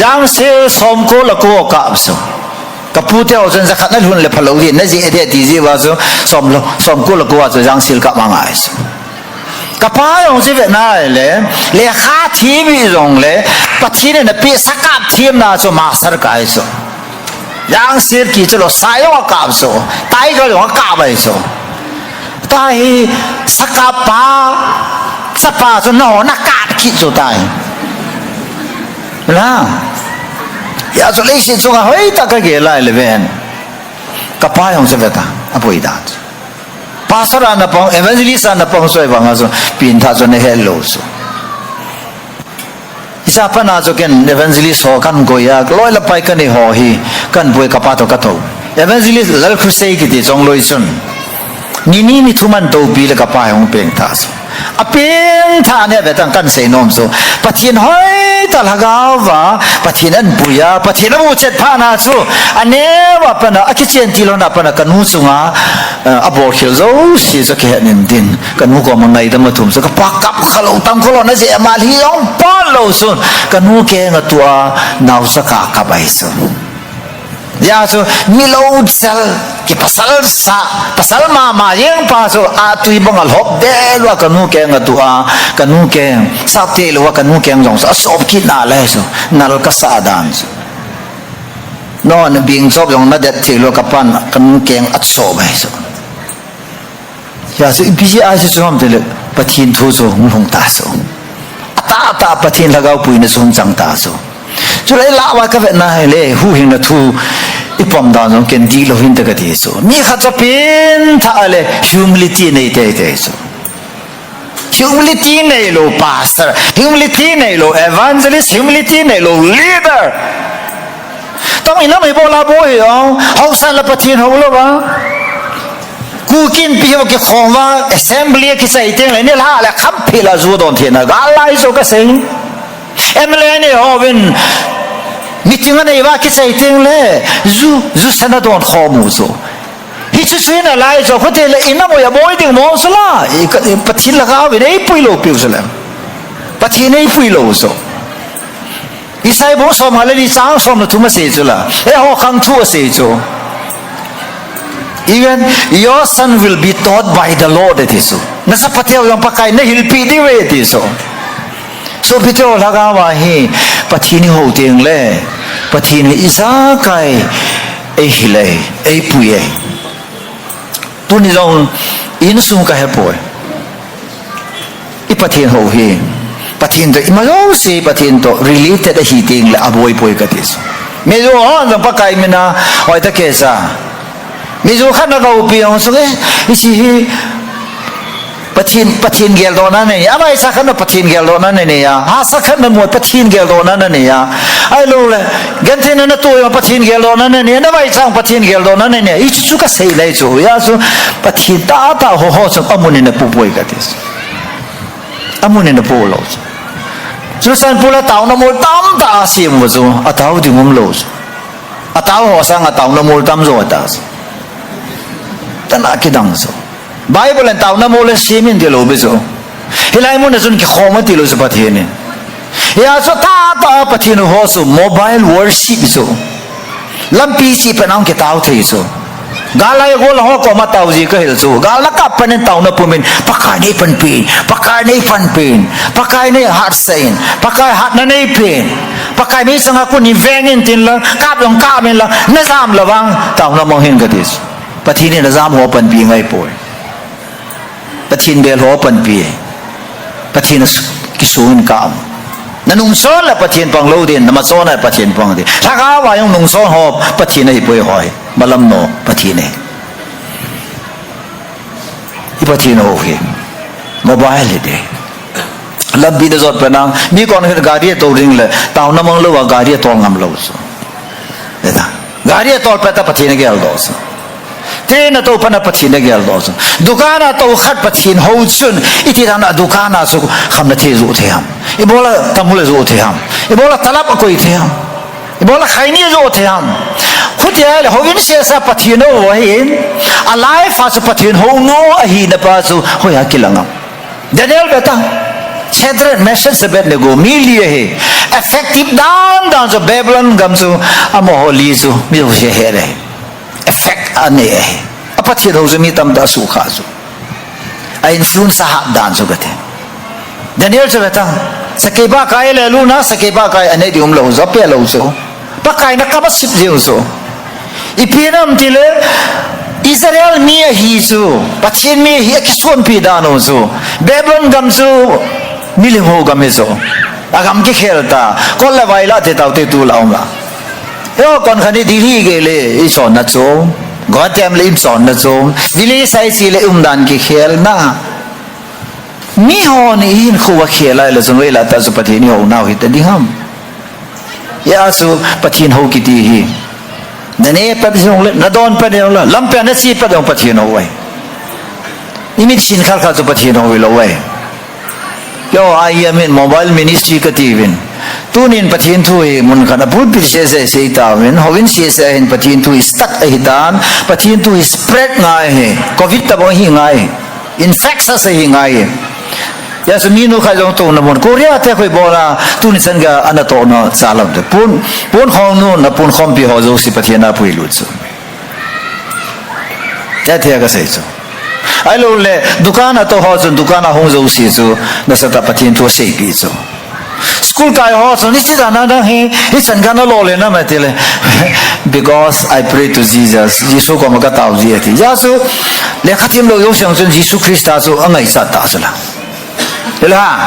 yang se som ko la ko ka so ka pu te o zen za khat na lun le phalo ri na ji e de ti ji wa so som ko la ko wa so yang sil ka ma nga so ka pa yong si ve na le kha thi mi rong le pathi ne na pe sakap thim na so ma sar kai so yang sir ki chlo sayo ka so tai ga lo ka bai so tai sakapa sapa so no na ka ki so tai la ya so le si so ga hoi ta ka ge lai le ven ka pa yong se veta apoi da pastor na pong evangelist na pong so ba nga so pin tha so ne hello so isa pa na so ken evangelist ho kan go ya loi la pai kan ni ho hi kan boi ka pa to ka to evangelist lal khusei ki ti jong loi sun ni thuman to bi la ka pa hong peng ta so a peng tha ne be tang kan sei nom so pathin hoi ta la ga wa pathin an buya pathin mu chet pha na chu ane wa pa na a ki chen ti lo na pa na kan hu chunga a bo khil zo si so ke nin din kan hu ko ma ngai da ma thum so ka pa kap khalo tam kholo na je ma li ong pa lo sun kan hu ke nga tua nau sa ka bai so ya so milo sal ki pasal ma yang pa so a tui bangal hop de lo kan hu ke nga tua kan hu ke sa te lo kan hu ke ngong so sop ki na le so nal ka sa dan so no na bing job yong na det te lo ka pan kan hu ke at so bai so ya so ipisi a si so ham te le ปะทินทูโซงหงตาโซตาปะทินละกาวปุยนะโซงจังตาโซจุเลยละว่าก็เวนะให้เลยหูหิงนะทูอีปอมดานงเกนดีโลหินตะกะติโซมีขัดจะเป็นท่าเลย humility ในเตโซ humility ในโล pastor humility ในโล evangelist humility ในโล leader ต้องอินะไม่บอกลาโบยอ๋อเขาสั่งละปะทินเขาละวะกูกินพี่ว่ากี่ของว่า assembly กี่ใส่เตียงเลยนี่ละเลยคำพิลาจูดอนเทียนนะกาไลโซก็เซ็งMLA เนี่ยฮอวินมิติงั้นไอ้ว่ากี่ใส่เตียงเลยจูสนาดอนข้อมูลโซฮิตช่วยนะไลโซเขาเทเลยอินะโมยาโบยดิ่งมองสละปะทินละกาวินไอ้ปุยโลปิวสละปะทินไอ้ปุยโลโซอีไซบุสอมาเลยดิสังสอมนะทุมาเสียจุละเอ้ฮอคังทัวเสียจูEven your son will be taught by the Lord it is so. Nasa patiaw yung pakai na hilpi di we it is so. So bitaw lagawa hi patini ho ting le patini isa kai e hilay e puye. Tu ni dong insung ka hepoy. Ipatin ho hi patin to imalo si patin to related a hiting le aboy poy katis. Medyo on ang pakai mina o ita kesa. Mizu kan nak upi yang sungai, isi patin gel dona ni, apa isa kan patin gel dona ni ya, asa kan muat patin gel dona ni ya, ay lo le, ganti na tu yang patin gel dona ni, apa isa patin gel dona ni, itu suka say lah itu, ya so patin ta ho so amunin na pupoy katis, amunin na pulo, so san pula tahu na mul tam ta asim so, ataw di mumlos, ataw ho sang ataw na mul tam so atas. Tanak kidang so Bible ang tao na mula simin di lobe so hilay mo na sun ki khoma tilo sa patinin ya so ta patino ho so mobile worship so lampi si panang ki tao thi so galay ko la ho ko mataw ji ka hil so gala ka panin tao na pumin pakai nei panpin pakai nei heart sein pakai hat na nei pin pakai mi sang ako ni vengin tin la kap long ka men la nazam lawang tao na mo hin ka disปะทินนี่นะซามหัวปันปีไงป่วยปะทินเบลหัวปันปีปะทินกิสูนกามนั่นนุ่งซ้อนละปะทินปังโลดินนั่นมาซ้อนละปะทินปังดิถ้าข้าว่ายังนุ่งซ้อนหอบปะทินให้ป่วยหอยมาลำโนปะทินเนี่ยอีปะทินโอเคโมบายเลยเด้ลับบิดจอดไปนั่งมีก่อนเห็นการีตัวริงเลยตาวน้ำมันเลวว่าการีตัวงามเลวสุดเด้อการีตัวไปแต่ปะทินเกลโดสเทนตัวพนักปะทินเกลโดสดุกานาตัวขัดปะทินหูชุนอิทิรานะดุกานาสุขคำนั้นเทจูเทียมอีโบลาทำมุลจูเทียมอีโบลาตลับกุยเทียมอีโบลาใครนี่จูเทียมขุดยังเลยเขาวินเสียสะปะทินโอ้เห็นอะไรฟ้าสะปะทินหูโง่หีนป้าสุเขาอยากกินลังเดนิเอลเบต้าเชดเรนเมสเซนเซเบตเนโกมิลีเฮเอฟเฟกติฟดานจูเบเบลนกัมจูอโมโฮลีจูมิโอเชเฮเรเอฟเฟกอันนี้อปัจจุบันเราจะมีตำดาสุขาจูไออินฟลูเอนซ่าหักดานจูกันเถอะเดนิเอลจะเบต้าสเก็บบ้าใครเลยลูน่าสเก็บบ้าใครอันนี้ดิวมเราจะเปลี่ยนเราจูบ้าใครนักกับสิบเดียวจูอีพีนั้นที่เลยอิสราเอลมีฮีจูปัจจุบันมีฮีคิดส่วนพิดานโจูเบเบลนกัมจูมิลิโฮกัมจูอากาศกี่เขลตาคนละไวละเตต้าเตตูลาวมาเฮ้ยคนขันดีดีเกลอีสอนนัดจูกอดแจมเลยอีสอนนัดจูดิลีไซซีเลยดันกี่เขลนะมีฮอนี่อินขัวเขลอะไรละจนเวลาตาสุปฏินี่ฮูน่าหิตดีฮัมยาสุปฏินฮูกิตีฮีนั่นเองปฏิเสธเลยนั่นโดนปฏิเสธเลยลำเปียนสีปฏิเสธปฏิเสธเอาไว้อิมิตชินข้าข้าจะปฏิเสธเอาไว้เลยโย่ไอ้ยามินโมบายมินิสทรีก็ตีวินตูนินปฏิเสธทุยมุนขันพูดพิเศษเสียตาวินฮวินเสียเสียเห็นปฏิเสธทุยสตั๊กไอ้ดานปฏิเสธทุยสเปรดง่ายโควิดตะบงหิง่ายอินเฟคซัสหิง่ายยาสมีนุขจงตรงนั้นโคเรียเทคุยบอกนะตูนิสันกาอันนั้นตัวนั้นสารพัดปุ่นของนู้นนะปุ่นของพี่เขาจะสิปฏิเสธน่าพูดลุดซูจะเทียก็เสียซูไอ้ลูกเล่ดุการนั้นตัวเขาจนดุการนั้นห้องจะอุสิซูนั่นสัตว์ปฏิเสธตัวเสียกิซูสกุลกายเขาจนนี่ที่นั่นนั่นฮิสันกันนั่นโลเลยนะไม่ทีเลย because I pray to Jesus ยิสุก็มันก็ตาวจีเอติยาสูเลขาทีมเราโยเสียงจนยิสุคริสต์ตาสูอันไหนสัตว์ตาสุละ hiểu là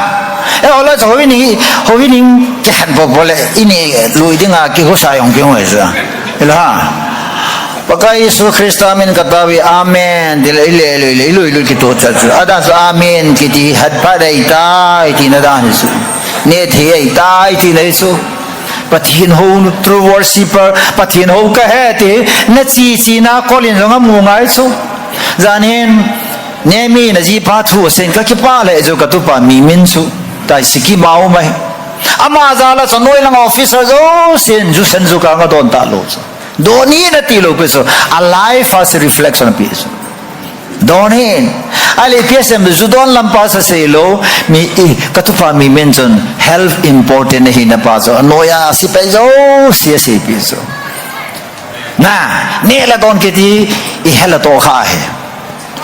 hồi là hồi mình cái hạnh phúcപോലെ ini lui đi ngã cái hồ sai ông cái người sao hiểu là Pakai Yesus Kristus amin katawi amen dile lui kita tu ada so amen kiti had pada ita iti nada Yesus ne thia ita iti na Yesus pathin ho true worshipper pathin ho ka he te na chi na kolin rong mu ngai Yesus zanin ne mi na ji pa thu sen ka ki pa le zo ka tu pa mi min su tai siki mau mai ama za la so noi lang officer zo sen ju sen zu ka nga don ta lo Doni na tilo peso a life as a reflection of peace. Doni ali PSM judon lampas sa ilo mi katupa mi mention health important na hinapaso anoya si peso siya si peso. Na nila don kiti I hela to kha he.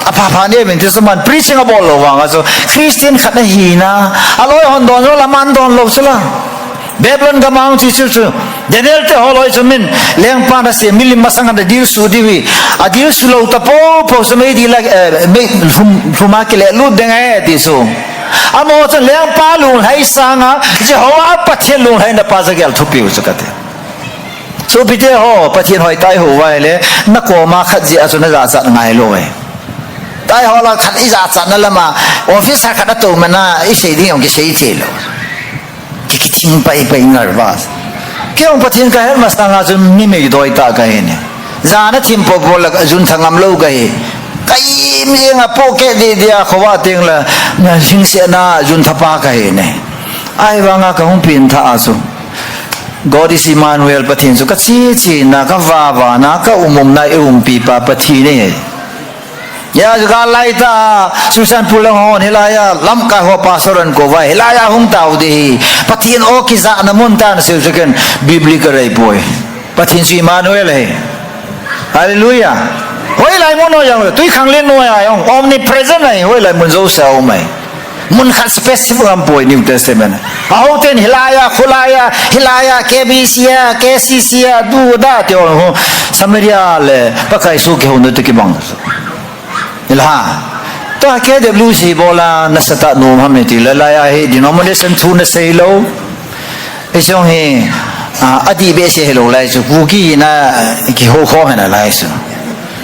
Apa ne min tisaman preaching about lo wanga so Christian khat na hina aloy hon don lo laman don lo sala. Babylon gamang chichu Daniel te holoi chumin leng pa na se milim masanga da dir su diwi a dir su lo tapo po so me di la me fuma ke le lu denga ti su amo chen leng pa lu hai sanga jehovah pathian lu hai na pa za gel thupi u chakate so bite ho pathian hoi tai ho wai le na ko ma khat ji asuna za sa ngai lo e tai ho la khat I za sa na lama office ha khat to mana I sei ding ong ke sei che lo ting pai nervous ke ông pathin ka her masanga jun ni me doi ta ka he ne zana thim po bol la jun thangam lo ga he kai mi nga po ke di dia khowa ting la na jing se na jun thapa ka he ne ai wanga ka hum pin tha asu God is Emmanuel pathin su ka chi na ka wa na ka umum na pi pa pathi ne ya juga laita susan pulang hon hilaya lam ka ho pasoran ko vai hilaya hung tau di pathin o ki za na mun tan se second biblical rai boy pathin si Emmanuel he hallelujah hoi lai mon no yang tui khang len no ya yong omnipresent nei hoi lai mun zo sa o mai mun khat specific am boy New Testament au ten hilaya khulaya hilaya kbcia kccia du da te ho samaria le pakai su ke hon te ki bang Ilha, to ke de blue si bola nasata no hamne ti la ya he denomination thu na sei lo e song he adi be se hello lai su ku ki na ki ho kho na lai su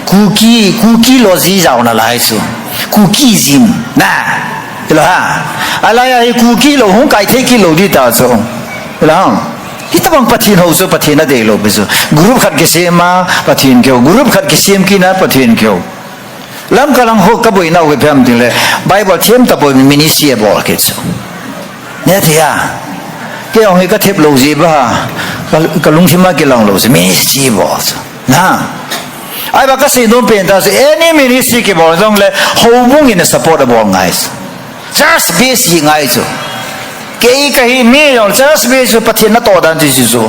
ku ki lo zi zao na lai su ku ki zim na ilha ala ya he ku ki lo hong kai the ki lo di ta so ilha ita bang pathin ho so pathin na de lo be so group khat ke sema pathin kyo group khat ke sem ki na pathin kyo lam kalang ho kaboi na we pham tin le bible them ta boy ministry bol ke so ne thia ke ong he ka thep lo ji ba ka lung thima ke lang lo se ministry bol na ai ba ka se don pen ta se any ministry ke bol jong le ho bung in support bol ngais church base hi ngai so ke ka hi me yong church base pathin na to dan ji so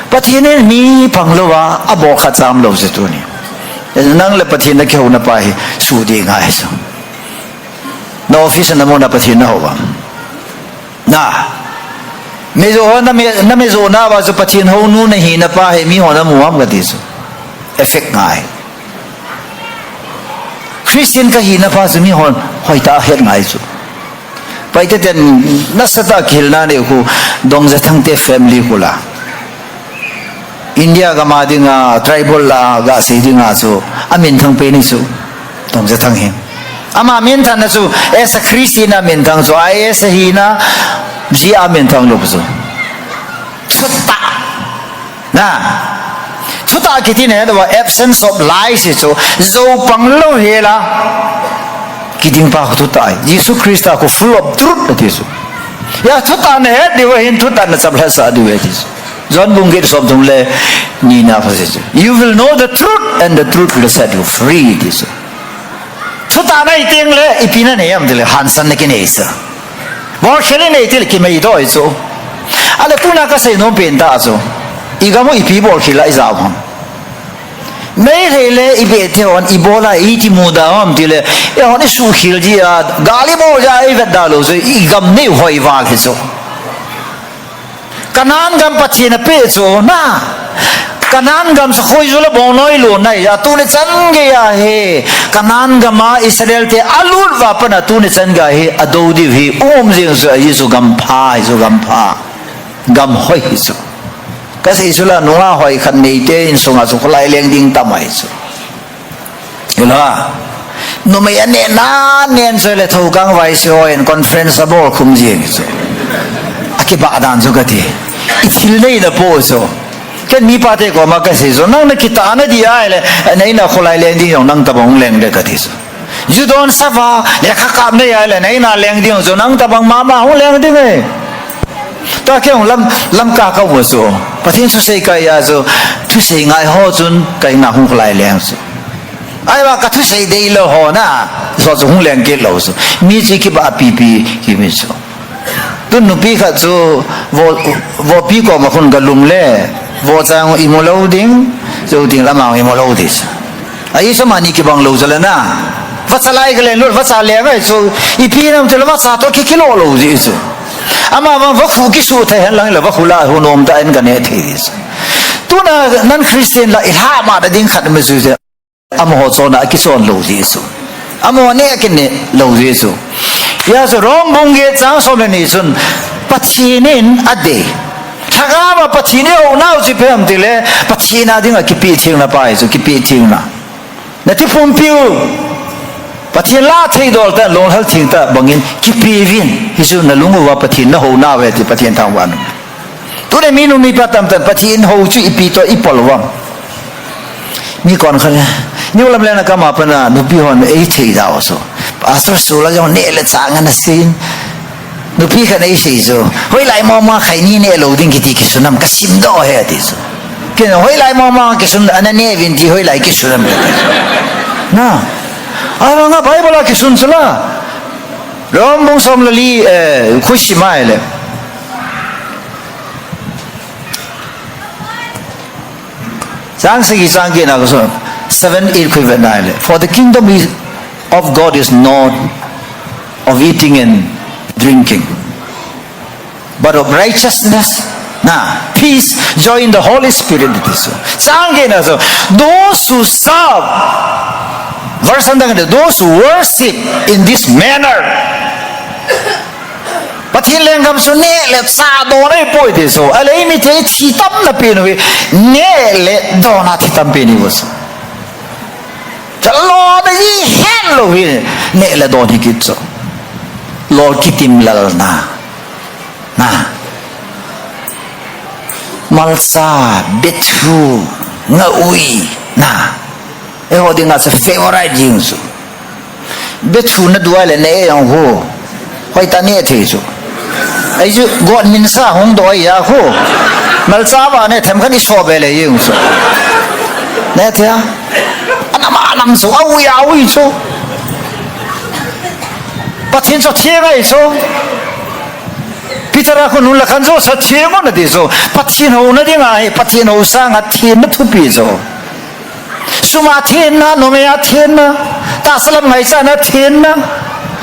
pathin ni phang lo wa abo kha cham lo se tu ni nang le pathin na kheu na pa hi su di ngai so no office na mo na pathin na ho na me zo na me zo na ba zo pathin ho nu na hi na pa he mi ho na mu am ga ti so effect ngai Christian ka hi na pa so mi hon hoi ta het ngai so pai te ten na sata khil na ne ku dong za thang te family kula India ga madinga tribal la ga sidinga so amin thang pe ni so tong za thang he ama min than na so as a Christian amin thang so ai as hina ji amin thang lo so chuta na chuta kiti ne the absence of lies so zo pang lo he la kiding pa ko tai Jesus Christ ko full of truth na tisu ya chuta ne de wa hin chuta na sabla sa de we tisu John Bungit sob tumle nina phase you will know the truth and the truth will set you free this chuta nai ting le ipina ne yam dile hansan ne kine isa bo khele ne til ki mai do iso ale puna ka sai no pen ta so igamo ipi bo khila isa bham mai hele ibe te on ibola iti muda am dile e on su khil ji a gali bo ja ai vedda lo so igam ne hoi wa khiso kanan gam pathina pe so na kanan gam sa khoi zula bonoi lo nai ya tu ne chan ge ya he kanan gama Israel te alut wa pana tu ne chan ga he adodi hi jing so Yesu gam pha gam hoi so ka sei zula nuwa hoi khan nei te in sunga su khlai leng ding tamai so ila no mai ane na nen so le thau gang vai so in conference abor khum jing so akiba dan so gati ithil nei na po so ken mi pa te ko ma ka sei so nang na kita na dia le nei na kholai leng ding yong nang tabong leng de gati so you don't suffer le kha kam ne ya le nei na leng ding so nang tabang ma ho leng ding e ta ke ong lam ka ka wo so pathin su sei ka ya so thu sei ngai ho chun kai na hung khlai leng so ai ba ka thu sei dei lo ho na so so hung leng ke lo so mi chi ki ba pi ki mi so tu nu pi kha so wo pi ko ma khun ga lum le wo chang i mo lo ding so ding la ma i mo lo dis ai so ma ni ki bang lo zala na va salai ga le lo va sa le ga so i pi nam te lo va sa to ki lo lo ji so ama va khu ki su the han lang la va khu la hu nom ta en ga ne thi dis tu na nan Christian la ilha ma da ding khat me su se ama ho so na ki so lo ji so ama ne ki ne lo ji so ya so rom bong ge chang so le ni sun pachinin ade thaga ma pachine o na ji phem ti le pachina ding ki pi thing na pai so ki pi thing na ti pum piu pathin la thei dol ta long hal thing ta bangin ki pi vin hisu na lungu wa pathin na ho na we ti pathin thang wan tu ne minu mi patam ta pathin ho chu ipi to ipol wa mi kon khan ni lam le na ka ma pa na nu pi hon ei thei da so pastor su la jong ne le chang na sin nu pi khan ei sei so hoi lai ma khai ni ne lo ding ki ti ki sunam ka sim do he ti so ke hoi lai ma ki sun ana ne vin ti hoi lai ki sunam na ai nga bible ki sun sala rom bong som li khushi mai le sang si sang ke na so 7 equivalent nile for the kingdom of God is not of eating and drinking but of righteousness peace joy in the Holy Spirit so sang ke na so those who serve verse those who worship in this manner pathin leng kam so ne le sa do nei poi de so alei mi te chi tam na pe no ne le do na thi tam pe ni wo so chalo de yi hen lo wi ne le do ni kit so lord kitim lal na malsa betru nga ui na e ho dinga sa favorite jing so betru na duale ne yang ho hoi ta ne the so ai ju god min sa hong do ya ho mal sa ba ne them khani so be le ying so ne thia anama nam so au ya wi so pathin so thie ga so pitara ko nu la khan so sa thie mo na di so pathin ho na di nga ai pathin ho sa nga thie na thu pi so suma thien na no me ya thien na ta salam ngai sa na thien na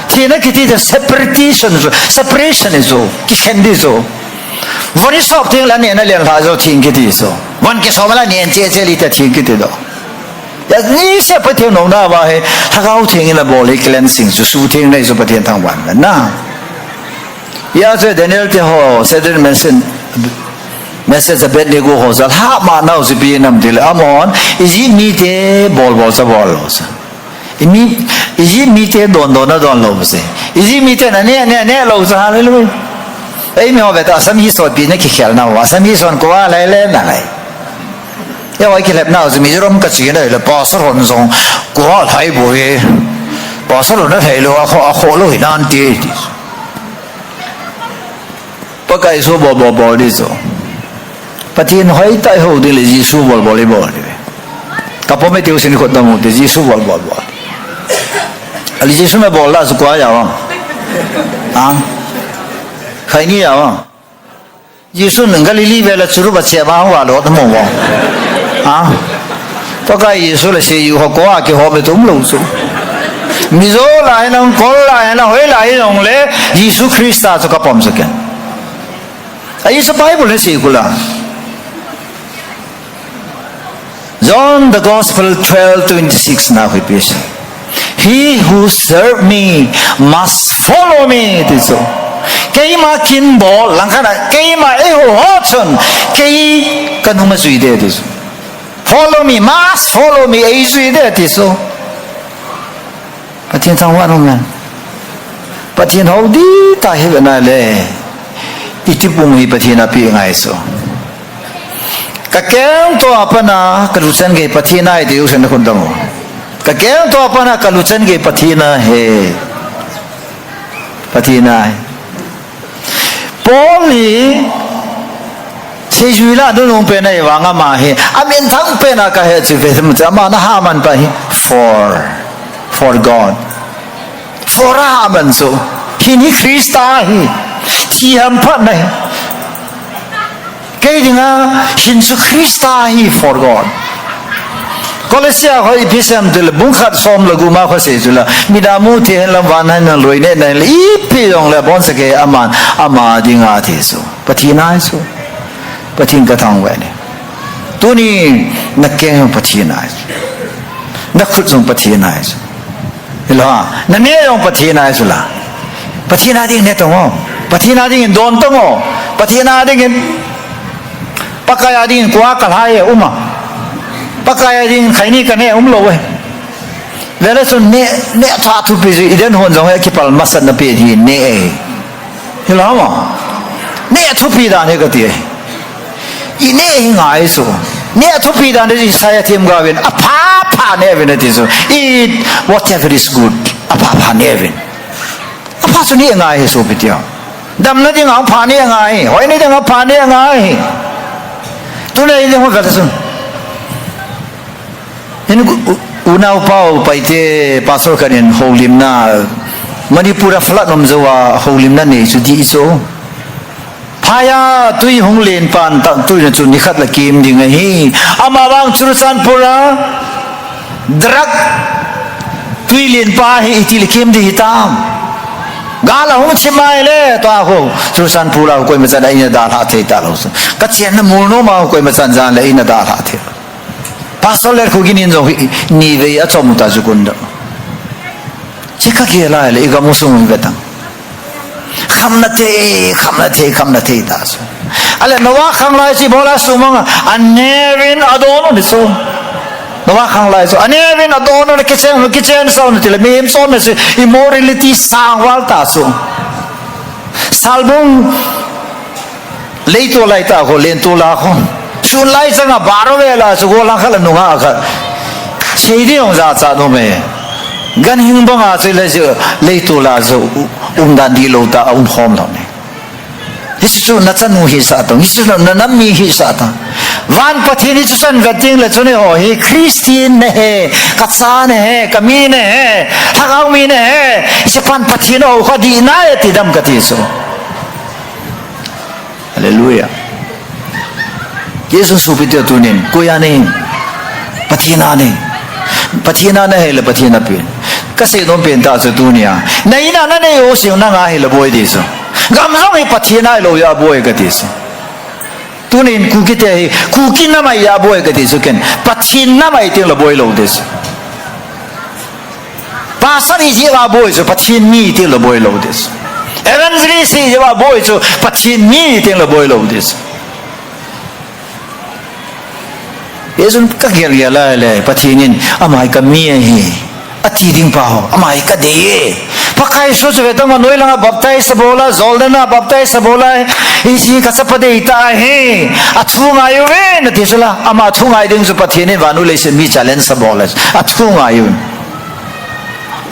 thien ki ti the separation is so ki khendi so vani sok thing la ne na len la so thing ki ti so wan ke so mala ne che li ta thing ki ti do ya ni se pathin no na ba he thagau thing in la body cleansing so su thing nei so pathin thang wan na ya so Daniel te ho said mention message abet le go ho zal ha ma na si bi nam dil amon iji mi te bol sa bol sa iji mi te don na don lo se iji mi te na ne lo sa ha le lu ai mi ho be ta sam hi so bi ne ki khel na wa sam hi son ko wa lai le na lai ya wa ki lep na so mi rom ka chi ne le pa so ron song ko wa lai bo ye pa so ron na thai lo a kho lo hi nan ti pa kai so bo di so pathin hoi tai ho de le Jesu bol bol kapo me teu sin khot namu de Jesu bol ali Jesu me bol la su kwa ya wa khai ni ya wa Jesu nang ga li be la churu ba che ba wa lo ta mo wa pa kai Jesu le se yu ho kwa ke ho be tum lo su mi zo la nang kol la na hoi la nong le Jesu Christa so ka pom sa ke ai sa Bible le se kula John the Gospel 12:26 na hui pisa. He who serve me must follow me. Tiso. Kay ma kinbo lang kana kay ma eho hotson kay kanuma suide tiso. Follow me, must follow me. Ay suide tiso. Patin tangwa nungan. Patin hau di tahi na le. Itipung hi patin api ngai so. Kakeng to apa na kalusan gay patina iti usan na kundang. Kakeng to apa na kalusan gay patina he. Patina. Poli si juila dunong pena iwanga mahi. Amin thang pena kahe chifesam ama na haman pa hi for God. For haman so. Hini Krista hi. Tiyam pa na hi. Kaya nga Hinsu Krista hi for God. Kolesya ko ipisam tula bungkat som lagu ma ko se tula midamu tihen lam wanan na loine na ipi yong le bon sa ke ama dinga ti so patina so patin ka thang wene tuni nakke patina na khut song patina so hello na ne yong patina so la patina ding ne tong patina ding don tong patina ding pakaya din kuwa kalhaye uma pakaya din khaini kane umlowe lele so ne tha thu pi iden hon jong ki pal masat na pe hi ne hilama ne thu pi da ne ka ti i ne ngai so ne thu pi da ne sa ya them ga wen apa ne wen ti so eat whatever is good apa ne wen apa so ne ngai so pi ti dam na ding ang pha ne ngai hoi ne ding ang pha ne ngai tu le ile ho kata sun ini una upau paite pastor kanin holim na manipura flat nom zawa holim na ne su di so phaya tui hong len pan ta tui na chu ni khat la kim ding hi ama bang churusan pura drak tui len pa hi itil kim di hitam gala hong chimai le to ho churusan pura koi ma chan ai na da la the ta lo so ka chen na mul no ma koi ma chan jan le ina da la the pastor le khu ginin zo ni ve a chom ta ju kun da chika ke la le ga mo sung ga tang khamna the ta so ale nawa khang lai si bola sumang anerin adon ni so nawa khang lai so anerin adon ni kitchen so ni le mem so me si immorality sang wal ta so salbung leito lai ta ho len tu la khon sun lai sanga baro vela su go lang khala nunga kha chei yong za cha no me gan hing banga se le je leito la zo dan di lo ta hom lo ne hisu na chan mu hi sa to hisu na nam mi hi sa ta van pathini chu san gating le chune ho hi christian ne he katsa ne he kami ne he thagau mi ne he se pan pathino kha di na ti dam ka ti so hallelujah yesus supityo tunin kuya ne pathina ne he le pathina pin kasi don pen ta su dunia nei na na ne o sim na nga he le boy di so gam so he pathina lo ya boy ka ti so tunin ku ki te ku ki na mai ya boy ka ti so ken pathin na mai te le boy lo di so pasari ji wa boy so pathin mi te le boy lo di so evangelist ji wa boy so pathin mi te le boy lo di so yesun ka ger ya la le pathinin amai ka mi hi ati ding pa ho amai ka de pakai so so vetang noi langa baptize bola zoldana baptize bola isi ka sapade ita he athunga yu ve na tisala ama thunga ding so pathinin vanu le se mi challenge sa bola athunga yu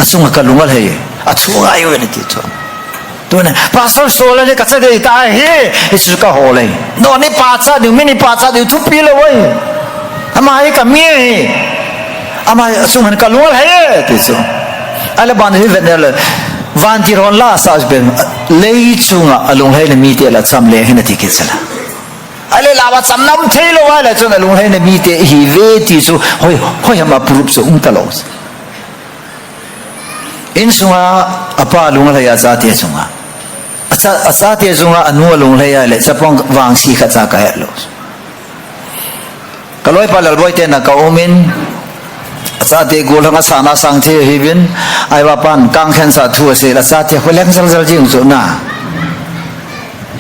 asunga ka lungal he athunga yu ne ti to to na pastor sola ne ka sa de ita he isu ka ho le no ni pa cha du mini pa cha du thu pi le wai amai ka mi amai sungan kalul hai tiso ala ban hi venel van ti ron la sas ben lei chunga alung hai na mi te la cham le hin ti kisala ale la ba cham nam thelo wa la chunga alung hai na mi te hi ve ti su hoi ma purup so talos in sunga apa alung la ya sa te sunga asa te sunga anu alung la ya le chapong wang si kha cha ka los kaloi palal boy te na ka omin sa te gulang sana sang the hivin ai wa pan kang khen sa thu se la sa te kholeng sal sal jing so na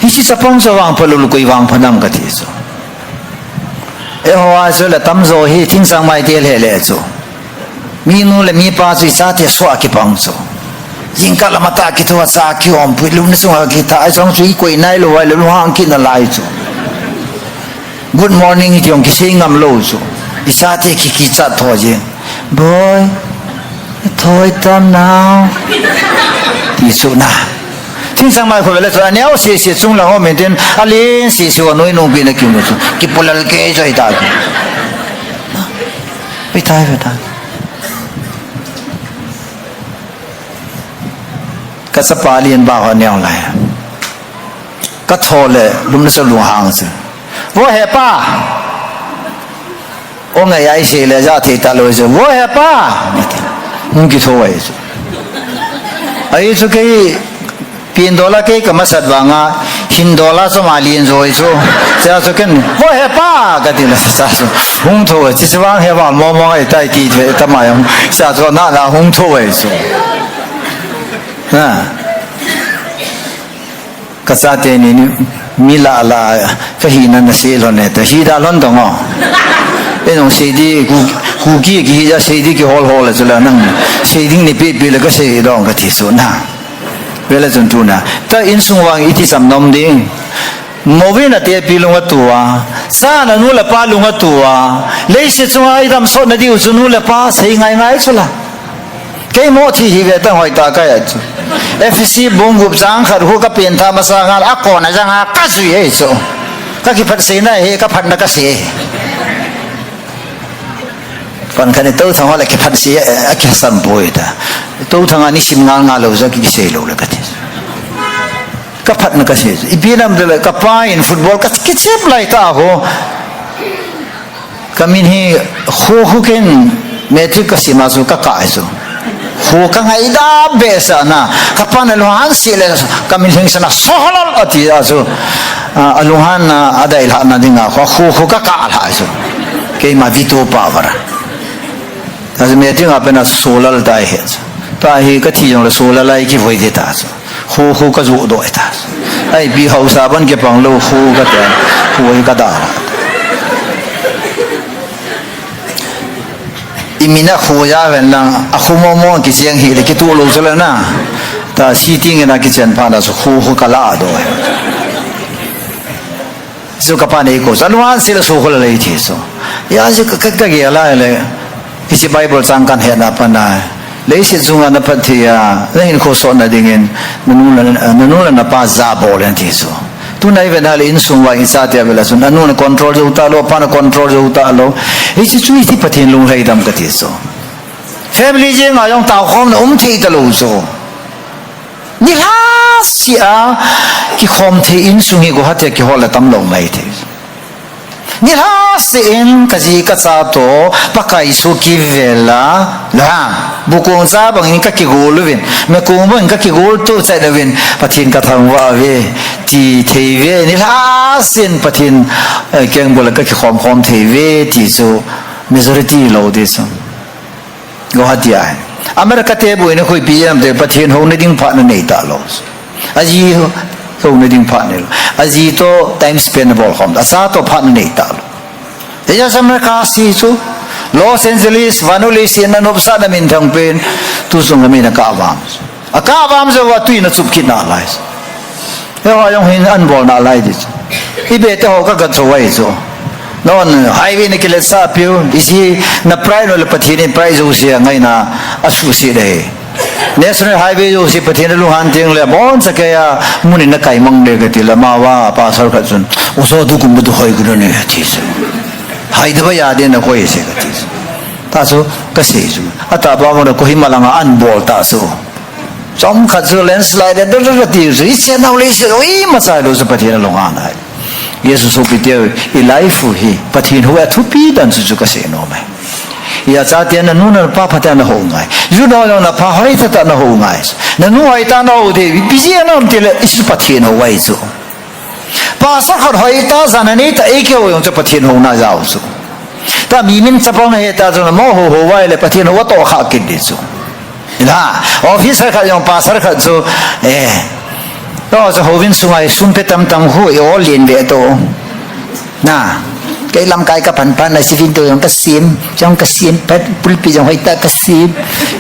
hi chi sapong so wang palul koi wang phanam ka thi so e hoa so la tam zo hi thing sang mai te le le so mi nu le mi pa chi sa te swa ki pang so jing ka la mata ki thwa sa ki om pu lu na so ki ta ai song sui koi nai lo wai lu hang ki na lai so good morning ti ong ki singam lo so isa te ki cha tho jing boy thôi tâm nào thì số na thinh sang mai khôi là cho anh nhau xì chung là hôm mình tên ali xì xì vào nuôi nông bị nó kêu nó cái bồn là cái gì đó bị tai cái sắp ba liền ba họ nhau lại cái thô lệ lúc nó sẽ luồng hàng chứ vô hè pa ông ngày ấy xì là ra thì ta lôi chứ vô hè pa không kịp thôi ấy chỗ cái tiền đô la cái mà sát vàng à hin đô la số mà liền rồi chỗ giờ chỗ cái vô hè pa cái tiền là sao không thôi chỉ vàng hè vàng mò mò cái tay kỳ thế tao mà không sao chỗ nào là không thôi chỗ à cái sao thế này mila là cái hình nó sẽ luôn này thì hi đã luôn đúng không cái种谁的估计给他谁的给好好了，就了能谁的你别了个谁当个提出那，为了种做那，但因送往一提什么弄的，莫为那点别弄个多啊，啥那弄了把弄个多啊，那些种爱他们说那地方弄了把谁爱出来，给莫提起个等会大概啊，FC 帮助张克胡个变他们啥个阿哥那张啊，干谁也做，个去拍谁那he个拍那个谁。còn cái này tôi thằng họ lại cái phát sĩ cái sản bồi ta tôi thằng anh sim ngang lâu ra cái xe lâu là cái gì cái phát nó cái gì bây giờ là cái pain football cái chép lại ta ho cái mình hi ho cái metric cái gì mà số cái số ho cái ngày đó bé sa na cái pan là lohan xí là cái mình hình sana sohal ở thì số lohan ở đây là na đi ngà ho cái là số cái mà vito power as me ting up na solar dai he ta hi ka thi jong la solar lai ki voi de ta hu ka zu do ta ai bi hau sa ban ke pang lo hu ka ta hu ka da imina hu ya ven lang a khu mo ki siang hi le ki tu lo zala na ta sitting na ki chen pa na so hu ka la do so ka pa nei ko salwan sila so ko la lai thi so ya ji ka ge la le cái Bible trang can hiện apa na lấy sự dung anh phát thì lấy khó sốt na dingen nunu là napa zabo lên thì so tu này về nào in sung vay sa tiap là sun nunu control jo ta lo pa na control jo ta lo ấy chỉ chui thì phát hiện lung hay đam cái thì so family je ngài ông tàu khom là thấy ta lo so ni la sia cái khom thì in sung hi go hat cái hoa là tâm lòng này thì ni ha sen kaji ka cha to pakai su ki vela la bukong cha bang ka ki gol vin me kong bang ka ki gol to chai da vin pathin ka thang wa ve ti thei ve ni ha sen pathin keng bol ka ki khom thei ve ti so majority lo de so go hatia america te bu ne khoi pm de pathin ho ne ding pha na nei ta lo aji so ne ding pha ne aji to time spend bol khom da sa to pha nei ta lo ya samra ka si chu Los Angeles vanuli si na nopsa na min thang pen tu sung mi na ka awam zo wa tu na chup kit na lai he wa yong hin an bol na lai dis ibe te ho ka ga zo wai zo non highway ne kile sa piu isi na price no le pathini price u sia ngai na asu si de national highway jo si pathina lu han ting le bon sa kaya muni na kai mang le ga ti la ma wa pa sar kha chun u so du kum du hoi gu ne ti se hai da ba ya de na koi se ga ti ta so ka se ju ata ba mo ko himalanga an bol ta so som kha zu landslide da da ti ri se na le se oi ma sa lo se pathina lu han hai yesu so piteu I life hi pathin ho thu pi dan chu ka se no mai ya cha tian na nu na pa pha ta na ho ngai ju no no na pa hoi ta na ho ngai na nu ai ta no de bi ji na ti le is pathin ho wai chu pa sa khot hoi ta zanani ta e ke ho yong cha pathin ho na yao su ถ้ามีมินสปองเหตุจนโมโหไว้เลยปะทีนว่าโตขากินดิสุนะออฟฟิศขัดยองภาษาขัดสุก็จะหัววินสุงไอซุ่มเพตัมตัมหัวโอเลียนเวโตนะไก่ลำไก่กับพันในสิฟินตัวยังกระซิมจังกระซิมเป็ดปุลปีจังหอยตากระซิม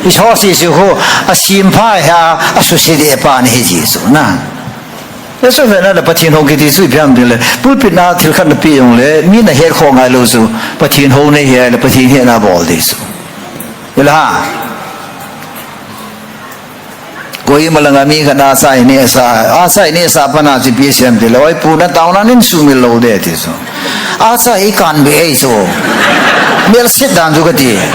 อิชอสิสิหัวอาซิมพายฮะอาสุสิเดปานเฮจิสุนะแล้วส่วนนั้นเราปะทีนหงกิติสุยพิมพ์ดีเลยปุลปีน่าที่ขันปียงเลยมีน่ะเฮร์ของไงลูสุปะทีนหงในเฮร์ปะทีนเฮน่าบอลดิสุเวลาकोई मलंगा मी का नासा इन्हें ऐसा पना से पीछे हम दिलो ये पूरा ताऊना नहीं सुमिल लो देते सो आसा एक कान भी है सो मेरे से दान जो करती है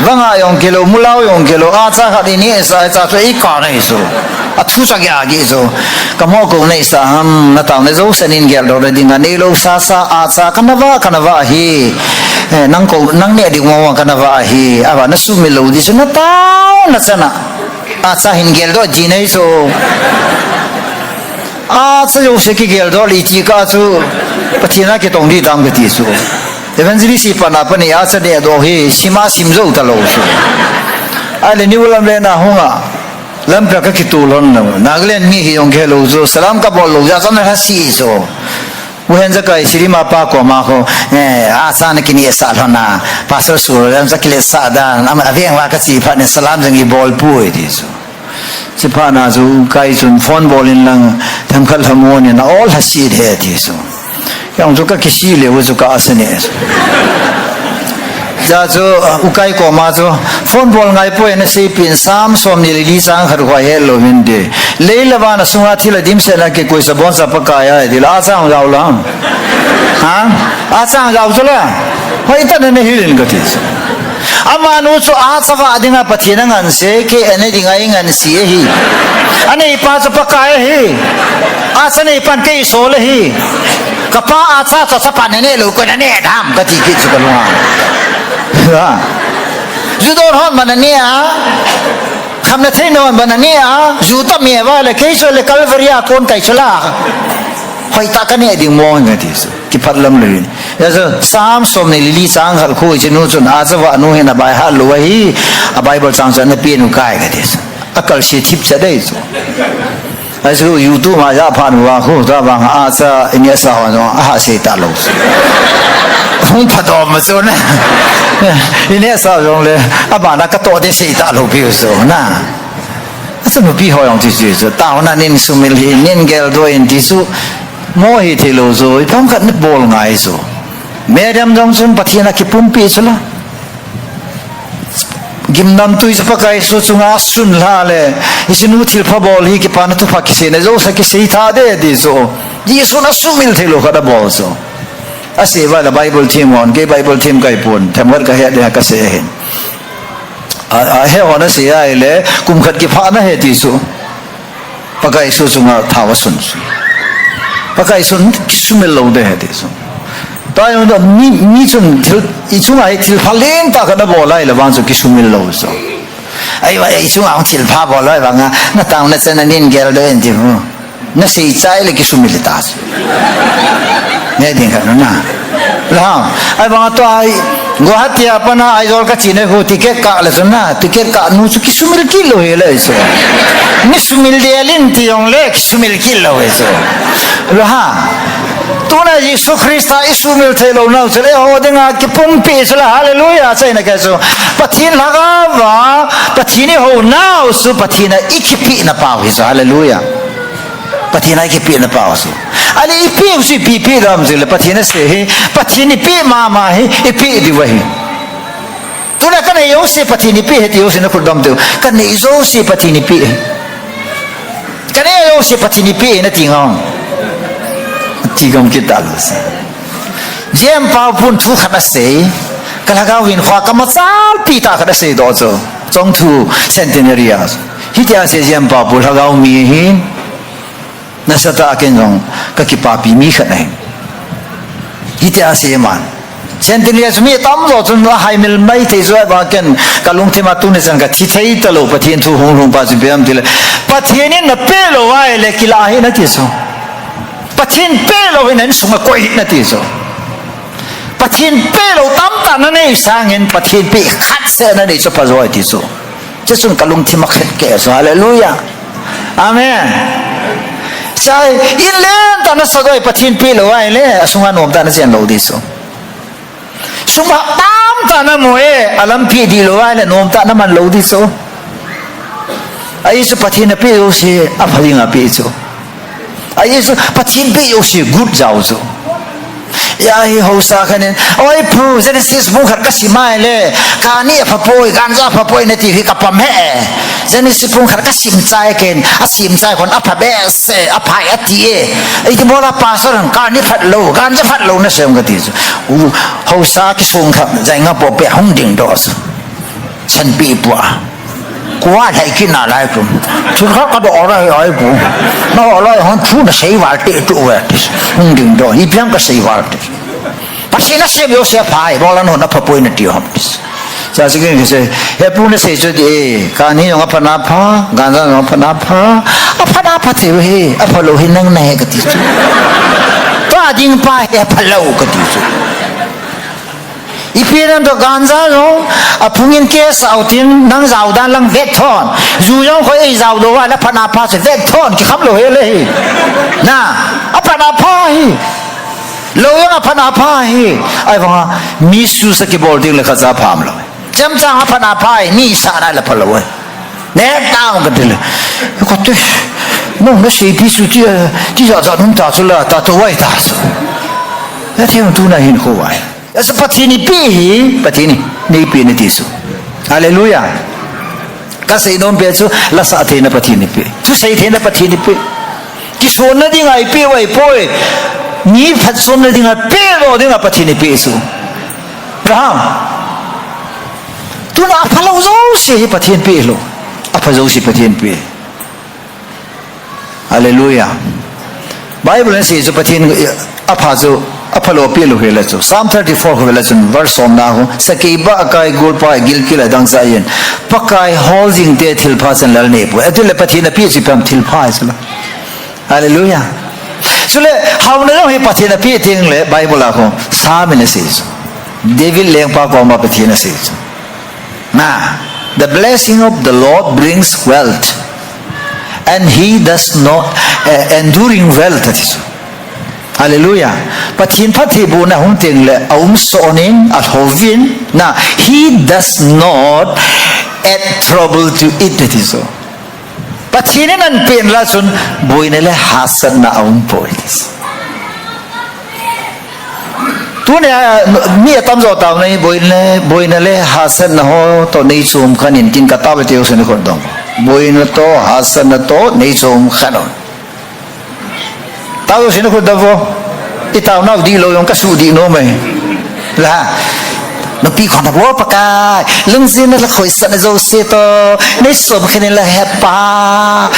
वंगा यों किलो मुलाव यों किलो आसा का दिन ऐसा तो एक कान है सो अथु सा क्या आगे सो कमो को नहीं सा हम न ताऊने जो सनिन गया लो रेडिंगा नहीं लो सासा आसा कनवा ही नंग ने दिखो कनवा ही अब न सुमिल लो दिसो न ताऊ न सना आसा हिंगेल दो जीने सो आसा जो से की गेल दो लीची का सो पचीना के तोंडी दाम के तीसो एवेंजली सी पना पने आसा ने दो ही सीमा सिमजो तलो सो आले निवलम ले ना होगा लम का की तुलन न नागले मी ही यों गेलो सो सलाम का बोल लो जा सन हसी सो वो हैं जगह श्री माँ पा को माँ को आसा ने किन्हीं साल होना पासर सुर हम सब किले सादा हम अभी हम वाक़ सीफा ने सलाम जंगी बॉल पुए दिसो सीफा ना जो कई सुन फोन बॉल इन लंग हम कल हम वो ने ना all हसीद है दिसो क्या उन जो का किसी ले वो जो का आसने जा जो उकाई को माँ जो फोन बॉल गाय पुए ने से पिन साम सोम ने लिली सांग हर हुआ है लो मिंदे ले लवाना सुना थी लदिम से ना के कोई सबों सा पकाया है दिल आसा हम जाओ लां हाँ आसा हम जाओ चला वो इतना नहीं हिलन करती अमानु तो आसा का आदिना पथिना गन से के अने दिगाई गन सी ही अने इपास पकाया ही आसा ने इपान के सोल ही कपा आसा तो सपाने ने लोग को ने धाम कती किच कलवा जुदोर हन मननिया हमने थे नोन मननिया जुता में वाले कैसे ले कलवरिया कौन कैचला होई ताकने दिंग मोंग गतिस कि फलम ले ऐसे साम सोम ने लिली सांग हर को जिनु सुन आजवा नु है ना बाय हाल वही आ बाइबल सांग सन ने पेनु काय गतिस अकल से थिप से दे सो ऐसे यूट्यूब में जा फान हुआ हो ता बा आसा इने सा हो आ से ता लो हम फतो मसो ना इन्हें सालों ले अब आना का तो दे से इता लो भी उसो ना ऐसे नु भी हो यों जिसु जो ताऊ ना निन सुमिल ही निन गेल दो इन जिसु मोही थे लो जो इपम का निप बोल गाय जो मेरम जंक्शन पथिया की पुंपी चला गिमनम तु इस पकाय सो चुंगा सुन ला ले इस नु थिल फबोल ही के पान तो फाकिसे ने जो सके से था दे दिसो जिसु ना सुमिल थे लो का बोल सो असे वाला बाइबल थीम वन के बाइबल थीम का इपुन थमर का है दे का से है है होना से आए ले कुमखत की फाना है दिसो पकाय सो चुंगा थाव सुन पकाय सुन किसुमिल लो दे है दिसो तायो द मी चुन इचुंगा है थिल फालेन ता का बोला ले वांसो किसुमिल लो सो ai wa ichunga थिल फा बोला वांगा ना ताउ ना सन निन गेल दे एंति हो ना से चाय ले किसुमिल तास ने दिन का ना ला ai वहां तो आई गुवाहाटी अपना आई जोर का चीने हो टिकट का ले सुना टिकट का नु सु किसुमिल किलो है ले सो नि सुमिल दे लिन तियों ले किसुमिल किलो है सो ला तो ना यीशु ख्रिस्ता यीशु मिल थे लो ना चले हो देगा कि पुंपी चला हालेलुया सही ना कैसो पथीन लगा वा पथीने हो ना उस पथीना इकिपी ना पाओ हिसो हालेलुया पथीना इकिपी ना पाओ सो अरे इपी उसी पी राम जिले पथीने से ही पथीनी पी मामा ही इपी दिवही तो ना कने यो से पथीनी पी है यो से ना कुछ दम दो कने यो से पथीनी पी है कने यो से पथीनी पी है ना तिंगां तिगम के तालुस जेम पापुन थु खना से कलागा विन ख्वा कमचाल पीता खना से दोजो जोंथु सेंटेनरियास हितिया से जेम पापु लगाउ मी ही नसता केनजों ककी पापी मी खने हितिया से मान सेंटेनरियास मी तम जो तुन हाई मिल मई थे जो बाकन कलुंग थे मातुने सन का थिथै तलो पथिन थु हों पासु बेम तिले पथिने न पेलो वाए ले किला ही न तिसो पथिन पेलो हिनन सुंगा कोई नती सो ปะทินเป้เราตั้มตานั่นเองสร้างเงินปะทินเป้ขัดเส้นนั่นเองจะพอรวยที่สุดจะส่งกระลุงที่มาขัดแก่สฮาเลลูยาอาเมนใช่อินเล่นตอนนั้นสะดวกปะทินเป้เราไว้เลยสุงานอมตานั่นเสียงเราที่สุดสุมาตั้มตานั่นมวยอาลัมพีดีเราไว้เลยนอมตานั่นมันเราที่สุดไอ้สุปะทินเป้เราเสียอภัยงาเป้สุไอ้สุปะทินเป้เราเสียกุดเจ้าสุยาฮิโฮซาคันเนี่ยโอ้ยพูเจเนซิสบุขัดก็สิมาเลยการนี้พะป่วยการจะพะป่วยในทีวีกับพะแม่เจเนซิสบุขัดก็สิมใจเกินสิมใจคนอภัยเบสอภัยอติเอไอ้ที่บอกว่าภาษาการนี้พัดโลการจะพัดโลนั่นเสียงก็ดีสุโฮซาคิสุงครับใจงับปะห้องดิ่งดอสฉันปีปัวกูว่าใครกินอะไรกูทุกครั้งก็ต้องอะไรไอ้กูน่าอะไรฮันทุนเสียวาเตตัวเวทีห้องดิ่งดอนี่เพียงก็เสียวาเตปัจจัยนั้นเสียเสียพายบอกแล้วโน่นพอป่วยนั่นที่ห้องนี้จะสิ่งที่เสียเฮ้ยพูดเสียจุดเอการนี้ยังพนาพาการนั้นยังพนาพาพนาพาเสียเฮ้พโลหินังแน่ก็ที่สุดตัวจริงไปพโลก็ที่สุดอีพีนั้นตัวการจะรู้พุ่งอินเคสเอาทิ้งนั่งเจ้าด้านหลังเวททอนอยู่ยังคอยเจ้าดูว่าแล้วพนาพาเสเวททอนกี่คำโลเฮเลยนะพนาพาโลยังพนาพาไอ้ว่ามีสุสกิบอลดิ้งเลยข้าจะพามเลยจำจ้าพนาพานี่สาระเลยพลอยเน็ตตามกันเลยก็ตัวน้องนั่นสิพิสุที่จะนุ่มตาสุดละตาตัวไว้ตาสุดแล้วที่มันดูน่าเห็นเขาไว้สปฏินิปีปฏินิปีนิติสุฮาเลลูยาก็ใส่นมเปียสุละสัตย์ในปฏินิปีทุใส่เทนปฏินิปีที่ส่วนนั้นดิ่งไอปีไว้ป่วยนี่พัดส่วนนั้นดิ่งไอปีโลดิ่งไอปฏินิปีสุพระามตัวน่ะพะโลโซสิปฏินิปีโลอพะโซสิปฏินิปีฮาเลลูยาไบเบิลนั้นสิปฏินิอพะโซApollo pilu helasu Psalm 34 helasu verse on na ho sakiba akai gulpa gilkila dangsayen pakai holding te thilphasan lalne pu atule pathina pi sipam thilpha isla hallelujah sule hawna he pathina pi ting le bible la ho samine says David lengpa ko ma pathina says na the blessing of the Lord brings wealth and he does not enduring wealth that is Hallelujah. But in Patibu na hunting le sonin at hovin na he does not add trouble to it that is so. But hinin an pin lasun boy nile hasan na po it is. Tu ne mi atam zo taw na boy nile hasan na ho to nei chum khanin tin ka taw te usen ko dong. Boy na to hasan na to nei chum khanon. Tahu sini ko davo itaw na di lo yung kasudi no may la napi ko na bo pakai lung sin na khoi sa na zo se to nei som khin la hepa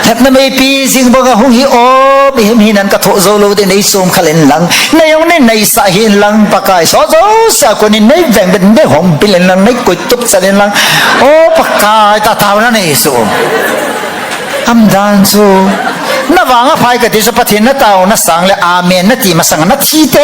het na mai pi sing bo ga hung hi o bi him hinan ka tho zo lo de nei som khalen lang nei yong nei sa hin lang pakai so zo sa ko ni nei veng ben de hom pilen lang nei ko tup sa len lang o pakai ta taw na nei so am dan so na wanga phai ka tiso pathin na taw na sang le amen na ti masang na thi te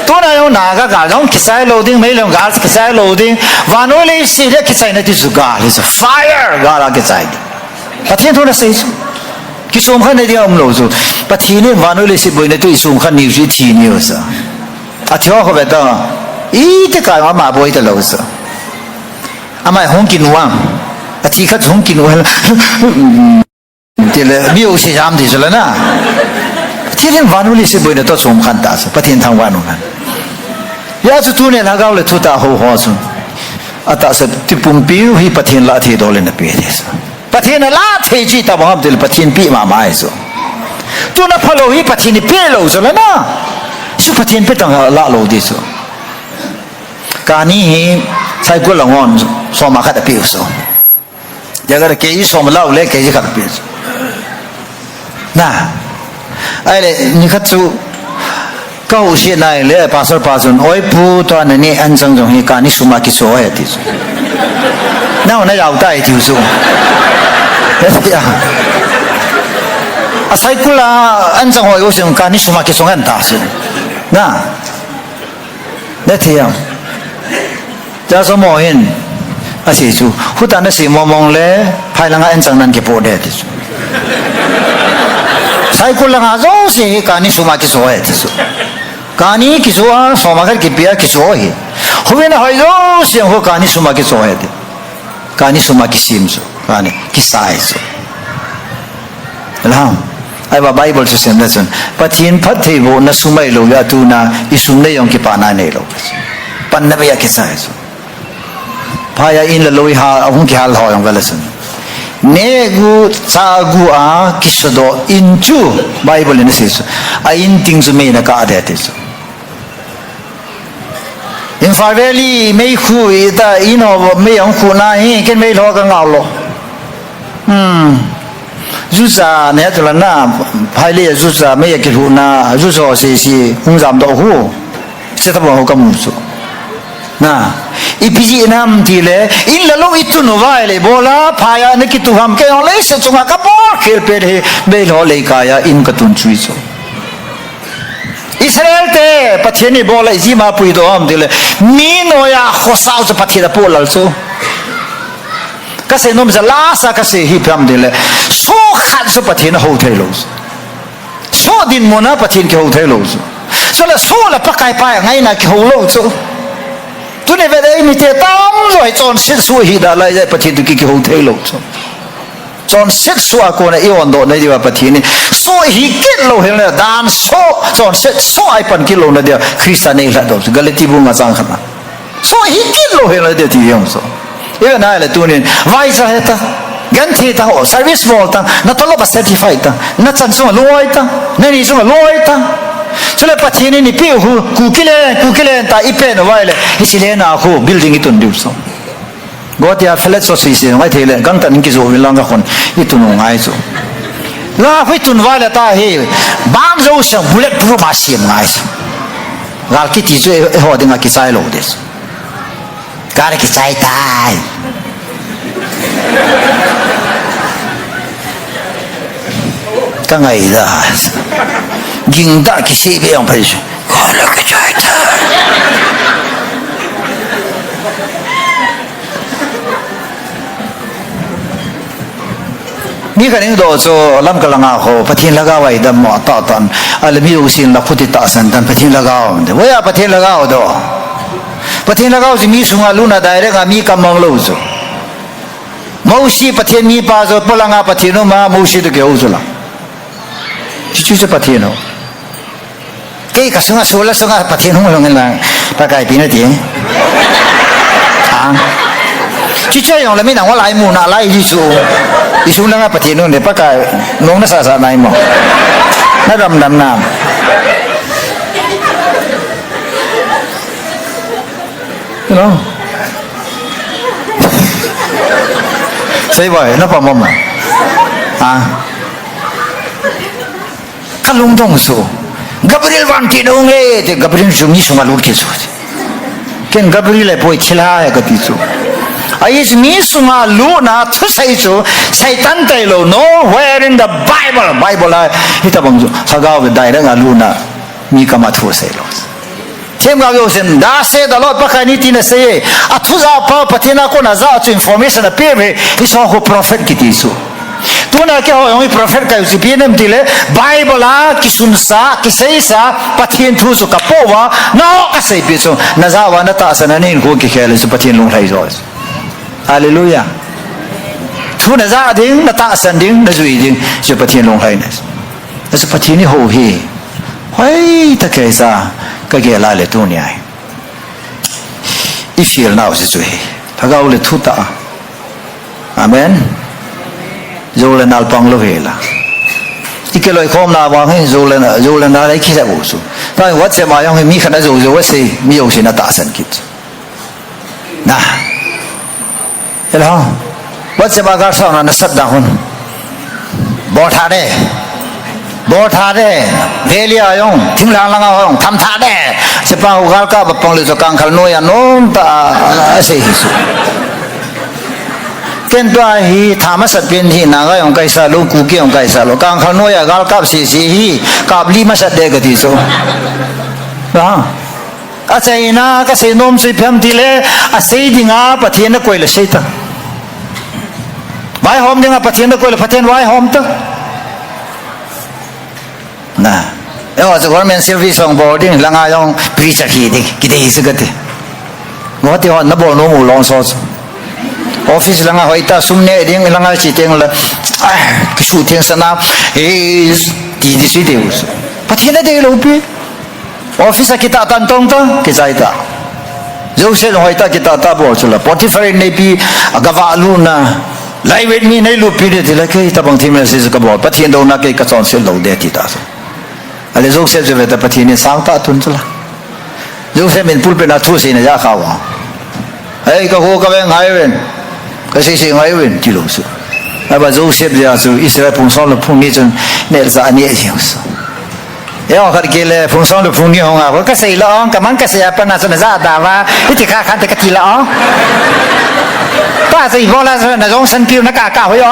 to na yo na ga ga long kisai loading mai long ga kisai loading wano le si le kisai na ti su ga is fire ga la kisai pathin to na sei ki som khan ne dia om lo so pathin ne wano le si boi na tu som khan ni ji thi ni so a thyo ko be ta I te ka ma boi te lo so amai hong kin wang ati khat hong kin wang tele biu se jam di sala na tilen wanu li se boi na to chom khan ta sa pathin thang wanu na ya chu tu ne la gaw le thu ta ho ho su ata sa tipum piu hi pathin la the do le na pe de sa pathin la the ji ta ba del pathin pi ma mai so tu na phalo hi pathin ni pe lo so la na su pathin pe tang la lo di so ka ni hi sai ko la ngon so ma kha ta pi so ya ga ke yi so ma la le ke ji kha ta pi so na ai le ni kha chu ka u shi nai le pastor pasun oi pu to na ni an jang jong hi ka ni su ma ki so ai ti so na na yao dai ti so ya asai kula an chang hoi osim kani suma ki songan ta su na na thiam cha so mo hin asi chu hutan na si momong le phai langa an chang nan ke po de ti su sai kula nga zo si kani suma ki so hai ti su kani ki so a soma kar ki pia ki so hi huwen hoi zo si ho kani suma ki so hai ti kani suma ki sim su kani ki sai su lam ai ba bible chu sem na chun pathin phat thei bo na sumai lo ya tu na isum ne yong ki pa na ne lo pan na ba ya ki sai su pa ya in la loi ha ahung ki hal ho yong ga la sun ne gu cha gu a ki so do in chu bible ne se su a in ting zu me na ka de te su in fa valley me khu ita ino me yong khu na hi ken me lo ka ngao lo Zusa ne tu la na phai le zusa me ya ki hu na zuso si si hung zam do hu se ta bo ho kam su na ipiji nam ti le in la lo itu no vai le bola phaya ne ki tu ham ke on le se chunga ka bo khel pe he be lo le ka ya in ka tun chui so Israel te patheni bola ji ma pui do am ti le mi no ya khosao se pathi da po lal so ka se nom za la sa ka se hi pham de le so khat so pathin ho thai lo so din mona pathin ke ho thai lo so la so la pakai pa ngai na ke ho lo so tu ne ve dai mi te tam roi chon sit su hi da lai ja pathin tu ki ho thai lo so chon sit su a ko na i on do na di ba pathin ni so hi ket lo he na dan so chon sit so ai pan ki lo na dia Christian nei la do galati bu nga chang khana so hi ket lo he na dia ti yong so ये ना ले तूने वाइज़ है ता गंती ता हो सर्विस बोल ता न तो लो बस सर्टिफाइड ता न चंसुम लोई ता न निसुम लोई ता चले पथिनी नि पिउ हु कुकिले ता इपेन वाइले इसलिए ना हो बिल्डिंग इतुन दिवसो गोतिया फ्लैट सोसाइटी में थे गंग तन की जो विलंग खन इतुन ngai so ला hui tun वाइले ता हे बाम जो से bullet proof machine ngai so गाल की ती जो हो देंगा की साइ लो देस Cara que sai tai. Tang ai da. Ging da ki si be ang pai. Cara que sai tai. Ni ka ning do so lam ka langa ho pathin laga wai da mo ta tan almi usin la khuti ta san tan pathin laga de wo ya pathin laga do pathin lagao si mi sunga luna direct a mi kamang lo so mausi pathin mi pa so polanga pathino ma mausi de ke usula chichu se pathino ke ka sunga sola sunga pathino lo ngela pa kai pi na ti ha chichu yong la mi na wa lai mu na lai ji su isu na pathino ne pa kai nong na sa sa nai mo na ram nam nam you know say vậy nó vào mồm à kalung dong so Gabriel van ti dong e te Gabriel jumi suma lur ke so ken Gabriel le poi khila ya ka ti so ai is mi suma lu na thu sai so satan tai lo no where in the bible hita bang so hagaw dai ra lu na mi ka ma thu sai lo Thêm gặp yêu sinh đã sẽ đó là bác anh tin là sẽ à thu ra pa patina con là ra cho information là biết về iso ho prophet kiti su tu na cái họ prophet cái gì biết em tile Bible là cái sun sa cái say sa patin thu su kapowa nó cái say biết so na ra wa na ta sana nên ko cái khel su patin long thai rồi hallelujah thu na ra ding na ta san ding na zui ding su patin long thai này su patin ni ho hi hoi ta cái sa cái kia lại tu nhảy, ít phiền nào sẽ chơi, phải gạo là thu ta, amen, rồi là nào bằng lâu hết là, ít cái loại không nào bằng hết rồi là nào đấy khi sẽ bổ sung, tại what sẽ mà yang mi khả năng rồi what sẽ mi yêu sẽ là ta sản kít, na, hiểu không? What sẽ mà cái sao nó sắp down, bỏ thà đấy. Bỏ thà đấy, về lia yong, thím lang lang yong, tham thà đấy, sẽ bao gal cả bắp bông lê cho càng khăn nuôi ăn nôm ta sẽ hisu, ken tua hi thama sat pen hi na ga yong kai sa lo ku ki yong kai sa lo kang khan no ya gal kap si hi kap li ma sat de ga ti so ha a chai na ka se nom si pham ti le a sei dinga pathian na koi le sei ta vai hom dinga pathian na koi le pathian vai hom ta na yo so government service on boarding langa yong preacher hi de ki de is ga te mo ti hon na bo no mu long so office langa hoita sumne ding langa chi teng la ki su teng sana is di di si deus pathian na de lo pi office kita tan tong ta ki sai ta jo se hoita kita ta bo chula Potiphar ne pi agawa lu na lai with me nei lu pi de la ke ta bang thim se ka bo pathian do na ke ka chon se lo de ti ta so ale jo se je ta pathian ni sang ta tun chula jo se min pul pe na thu se na ya kha wa ai ka ho ka ben ngai wen ka si si ngai wen ti lo su aba jo se ya su Israel pung so lo pung ni chen ne za ani e su yo khar ke le phung song lu phung ni hong a ka sei la ong ka man ka se pa na sa za da wa ti kha khan te ka ti la ong pa sei bo la na jong san piu na ka ho yo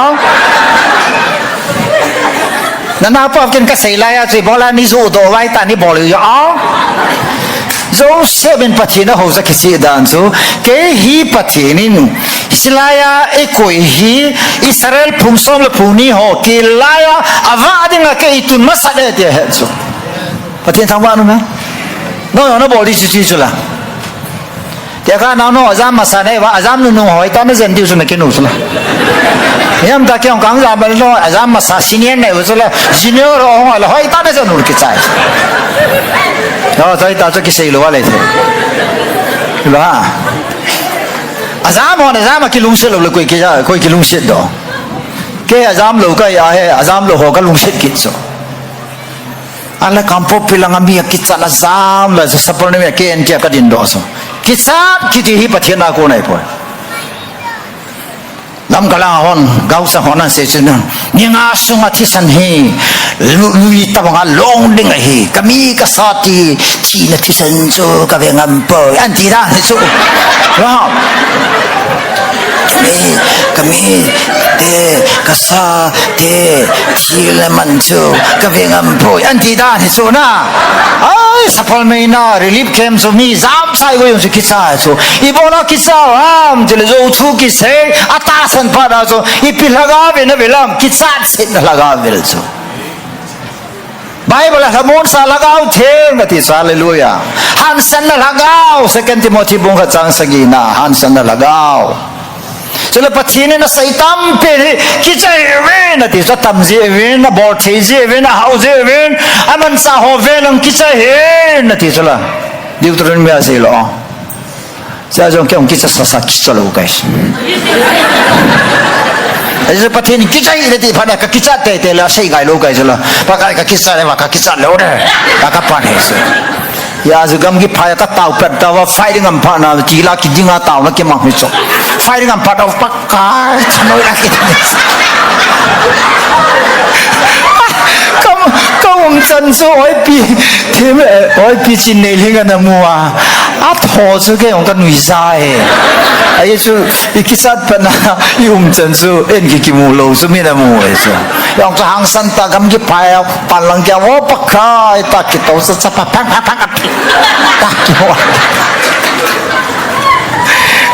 na na pa ken ka sei la ya sei bo la ni zo do wai ta ni bo lu yo zo se ben pathin na ho sa ki si dan so ke hi pathin in silaya e koi hi Israel phung song lu phung ni ho ki la ya awa dinga ke itun ma sa de te he so pathian thang wa no na no body si chula te ka na no azam ma sa nei wa azam nu hoi ta na zen diu su na ke nu su la yam ta kyong kang za ba no azam ma sa senior nei wa su la junior ro la hoi ta na zen nu ke chai no sai ta so ki sei lo wa le the ba azam ho na azam ki lung se lo le koi ki lung se do ke azam lo ka ya he azam lo ho ka lung se ki so ala kampo pilang ami kitsa la zam la sapor ne ke en ka din do so kitsa kiti hi pathian na ko nai po lam kala hon gau sa hona se chen ninga sunga thi san hi lui ta bang long ding hi kami ka sati thi na thi san so ka ve ngam po an ti da so wa kami te kasa te thile manchu kavengam poi anti da ni so na ai sapal me na relief camp so mi zam sai go yong kitsa so ibona kitsa am jele zo thu ki se ata san pa da so ipilaga be na belam kitsa sin laga vel so Bible hamon sa lagaw theng na ti hallelujah hansan na lagaw 2 Timothy bung ka chang sagina hansan na lagaw Sila pathin na saitam pe ki chai ve na ti sa tam je ve na bor thei je ve na hau je ve aman sa ho ve lang ki chai he na ti sala Deuteronomy ase lo sa jong kyong ki sa sa ki sa lo guys ai pathin ki chai le ti phana ka ki cha te la sei gai lo guys la pa ka ki sa le wa ka ki sa lo de ka pa ne so ya zugam ki phaya ka tau pet da wa fighting am pha na ji la ki jinga tau na ke ma mi chok fighting am pha da pa ka chnoi la ki kom chan so oi pi them oi pi chin nei linga na mua a tho chu ke ong ka nui sa e ai chu ikisat pa na chan so en ki mu lo so mi na mu e so yong ka hang san ta gam ki phaya pan lang kya wo pa khai ta ki to sa pa pa ta ki wa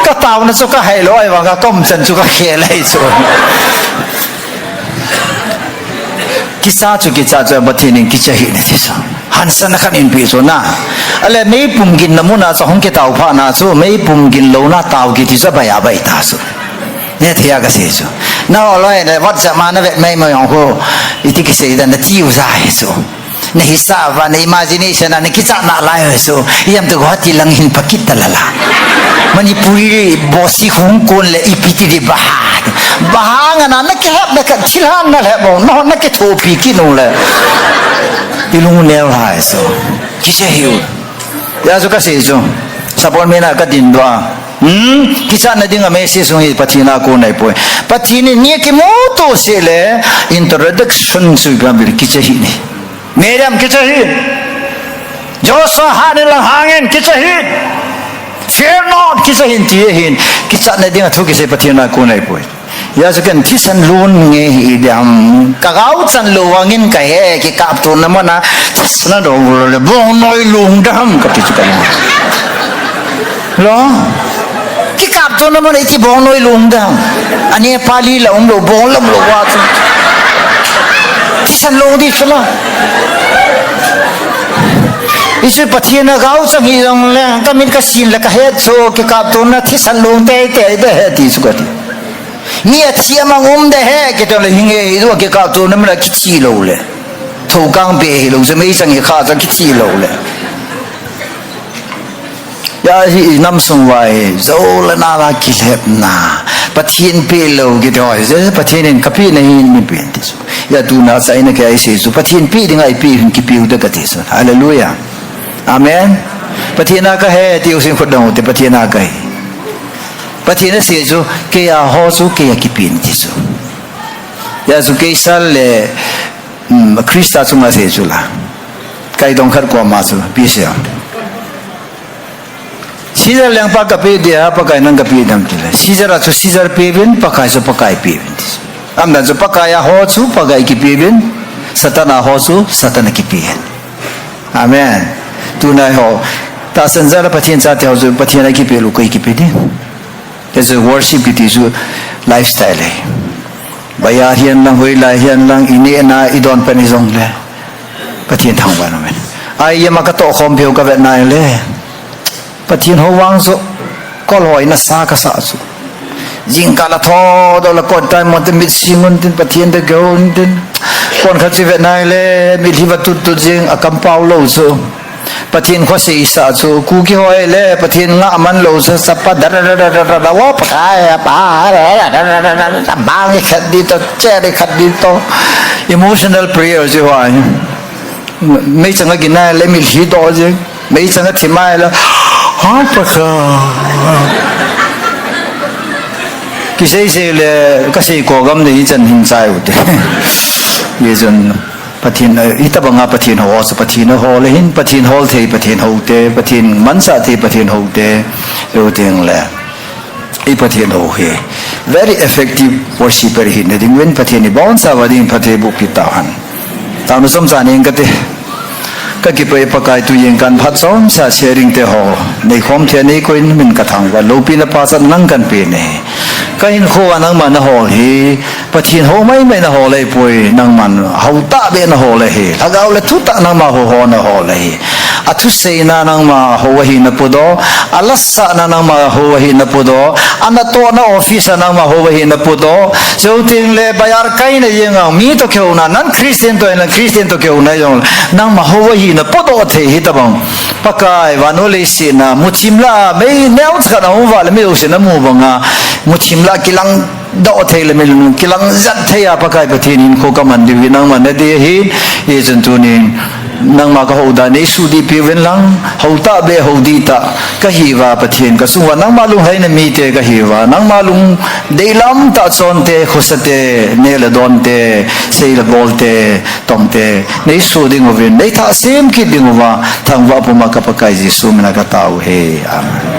ka tao na so ka hai lo ai wa ka kom chan chu ka khe lai so kitsa chu bathini kitsa hi ne so hansan na khanin pi so na ale mei pumgin namuna sa hong ke tau pha na so mei pumgin lo na tau ki ti sa ba ya bai ta so ne thia ka se so na loi ne wat sa ma na ve mei mo yong ho iti ki se da na ti u sa so na hisa va na imagination na kitsa na lai so yam to hati lang hin pakit talala manipuri bosi hong kon le ipiti di bahang na ke hap na ka chilan na le bo no na ke thopi ki no le ilung ne hai so ki se hiu ya so ka se so sapon me na ka din dwa kitsa na dinga me se so hi pathina ko nai poi pathini ni ke mo to se le introduction su ga bir ki se hi ni meram ki se hi joshua hanil hangen ki se hi fear not kitsa hin ti hin kitsa na dinga thu ki se pathina ko nai poi ยาสุกันที่สันลุนเงี้ยเดียมกะเอาสันลุวงินกะเฮกิกาบตัวนั้นมันนะที่สันดงเลยบ่น้อยลุงดำกับที่สุกันเหรอกิกาบตัวนั้นมันไอ้ที่บ่น้อยลุงดำอันนี้พาลีละองค์เราบ่ลำเราว่าที่สันลุงที่สุดละอิสุปะเทียนกะเอาสังฮีรงเลยก็มินกะสินละกะเฮโซกิกาบตัวนั้นที่สันลุงเตะเตะเบะที่สุกันเนี่ยที่มันได้แห่กิตอะไรหิงเอดูว่ากิกาตัวนั้นมันคิดชีโลเลยถูกกังเบะลงจะไม่สังเกตข้าจะคิดชีโลเลยยาที่น้ำสงไว้โซลนาลากิเลปนาปะเทียนเปโลกิตอะไรจะปะเทียนกับพี่ในหินไม่เป็นที่สุดยาดูน่าใจนักไอ้เสียสุปะเทียนพี่ดึงไอ้พี่หินกิปิวเด็กที่สุดฮาเลลูยาอาเมนปะเทียนนักแห่ที่อุสิงคนดงแต่ปะเทียนนักปะเทียนเสียจูเกียร์ฮอสูเกียร์กิปินที่สุดยาสุเกสัลเลคริสต์สุมาเสียจูละใครต้องขัดความมาสูพิเศษซีซาร์เลี้ยงปากกับเปียปากไก่นั่งกับเปียดำตัวเลยซีซาร์ซีซาร์เปียบินปากไก่สุปากไก่เปียบินที่สุดอันนั้นสุปากไก่ฮอสูปากไก่กิเปียบินสัตนาฮอสูสัตนากิเปียนอาเมนตัวนายฮอตาสันซาร์ปะเทียนซาเทียวจูปะเทียนกิเปียลูกกิเปียดิ It's a worship it is a lifestyle. Bayar hian lang hui lai hian lang ini na idon penizong le. Patien thang ba naman. Ay ya makato khom pheu ka vet nai le. Patien ho wang so kol hoi na sa ka sa su. Jing ka la tho do la kon tai mon tin mit singun tin patien de gon tin. Kon kha chi vet nai le mi li va tut tut jing akam pau lo so.ปะทินข้อสี่สาสูกูกี่หอยเล่ปะทินงะมันโลสสัปปะดะดะวะปะกายปะบางขัดดีต่อแจ้ได้ขัดดีต่อ emotional prayer สิว่าไม่จังกินได้เลยมีหิดอจิไม่จังที่ไม่แล้วฮะปะค่ะกิเสยเลยก็เสยโกกำเนี่ยจันหินใจอุดยี่จันปะทินอิตาบังอาปะทินหัวสปะทินหัวเลยหินปะทินหัวเทปะทินหัวเตปะทินมันสาเทปะทินหัวเตเอวเตียงแหละอีปะทินหัวเฮ very effective worshiper หินดิ่งเว้นปะทินบ้านสาวดิ่งปะเทบุกิตาหันตามนุสมสารเองก็เตก็กิไปปะกายตุยิงกันพัดซ้อมชาเชริงเตหัวในความเทียนนี้ก็อินมินกระทังว่าโลปีละภาษานั่งกันเปนเน่ก็อินโคนังมันหัวเฮปะทินหัวไม่นะหัวเลยป่วยนังมันหัวตาเบนหัวเลยเฮถ้าเอาเลยทุตนังมาหัวนะหัวเลยอัทุเสนานังมาหัวหินปุโดอัลสะนังมาหัวหินปุโดอันตัวนัออฟฟิศนังมาหัวหินปุโดเจ้าทิ้งเลยบายาร์ไกน์ยังเอามีตัวเขียวนั่นคริสเตียนตัวนั้นคริสเตียนตัวเขียวนั่นยังนังมาหัวหินปุโดเทหิตบังปากไอ้วานุเลสินะมุชิมลาไม่แนวสักนะหัวเลยไม่รู้สินะมูบังอ่ะมุชิมลากิลังดอเทเลมิลกิลังจัดเทียปากไอ้ประเทศนี้โคกมันดีวินังมันเดียหินยี่จันตุนินนังมากระหูดานิสุดีพิเวนลังหูตาเบหูดีตากะฮีวาปะเทียนกะสุวานังมาลุงให้นมีเตกะฮีวานังมาลุงเดลัมตาซอนเตขุสเตเนลดอนเตเซลบอลเตตองเตในสุดิงเวนในท่าเซมคิดดิงว่าทางว่าปุมากะปะกายจิสุมนากะตาวเฮอาเมน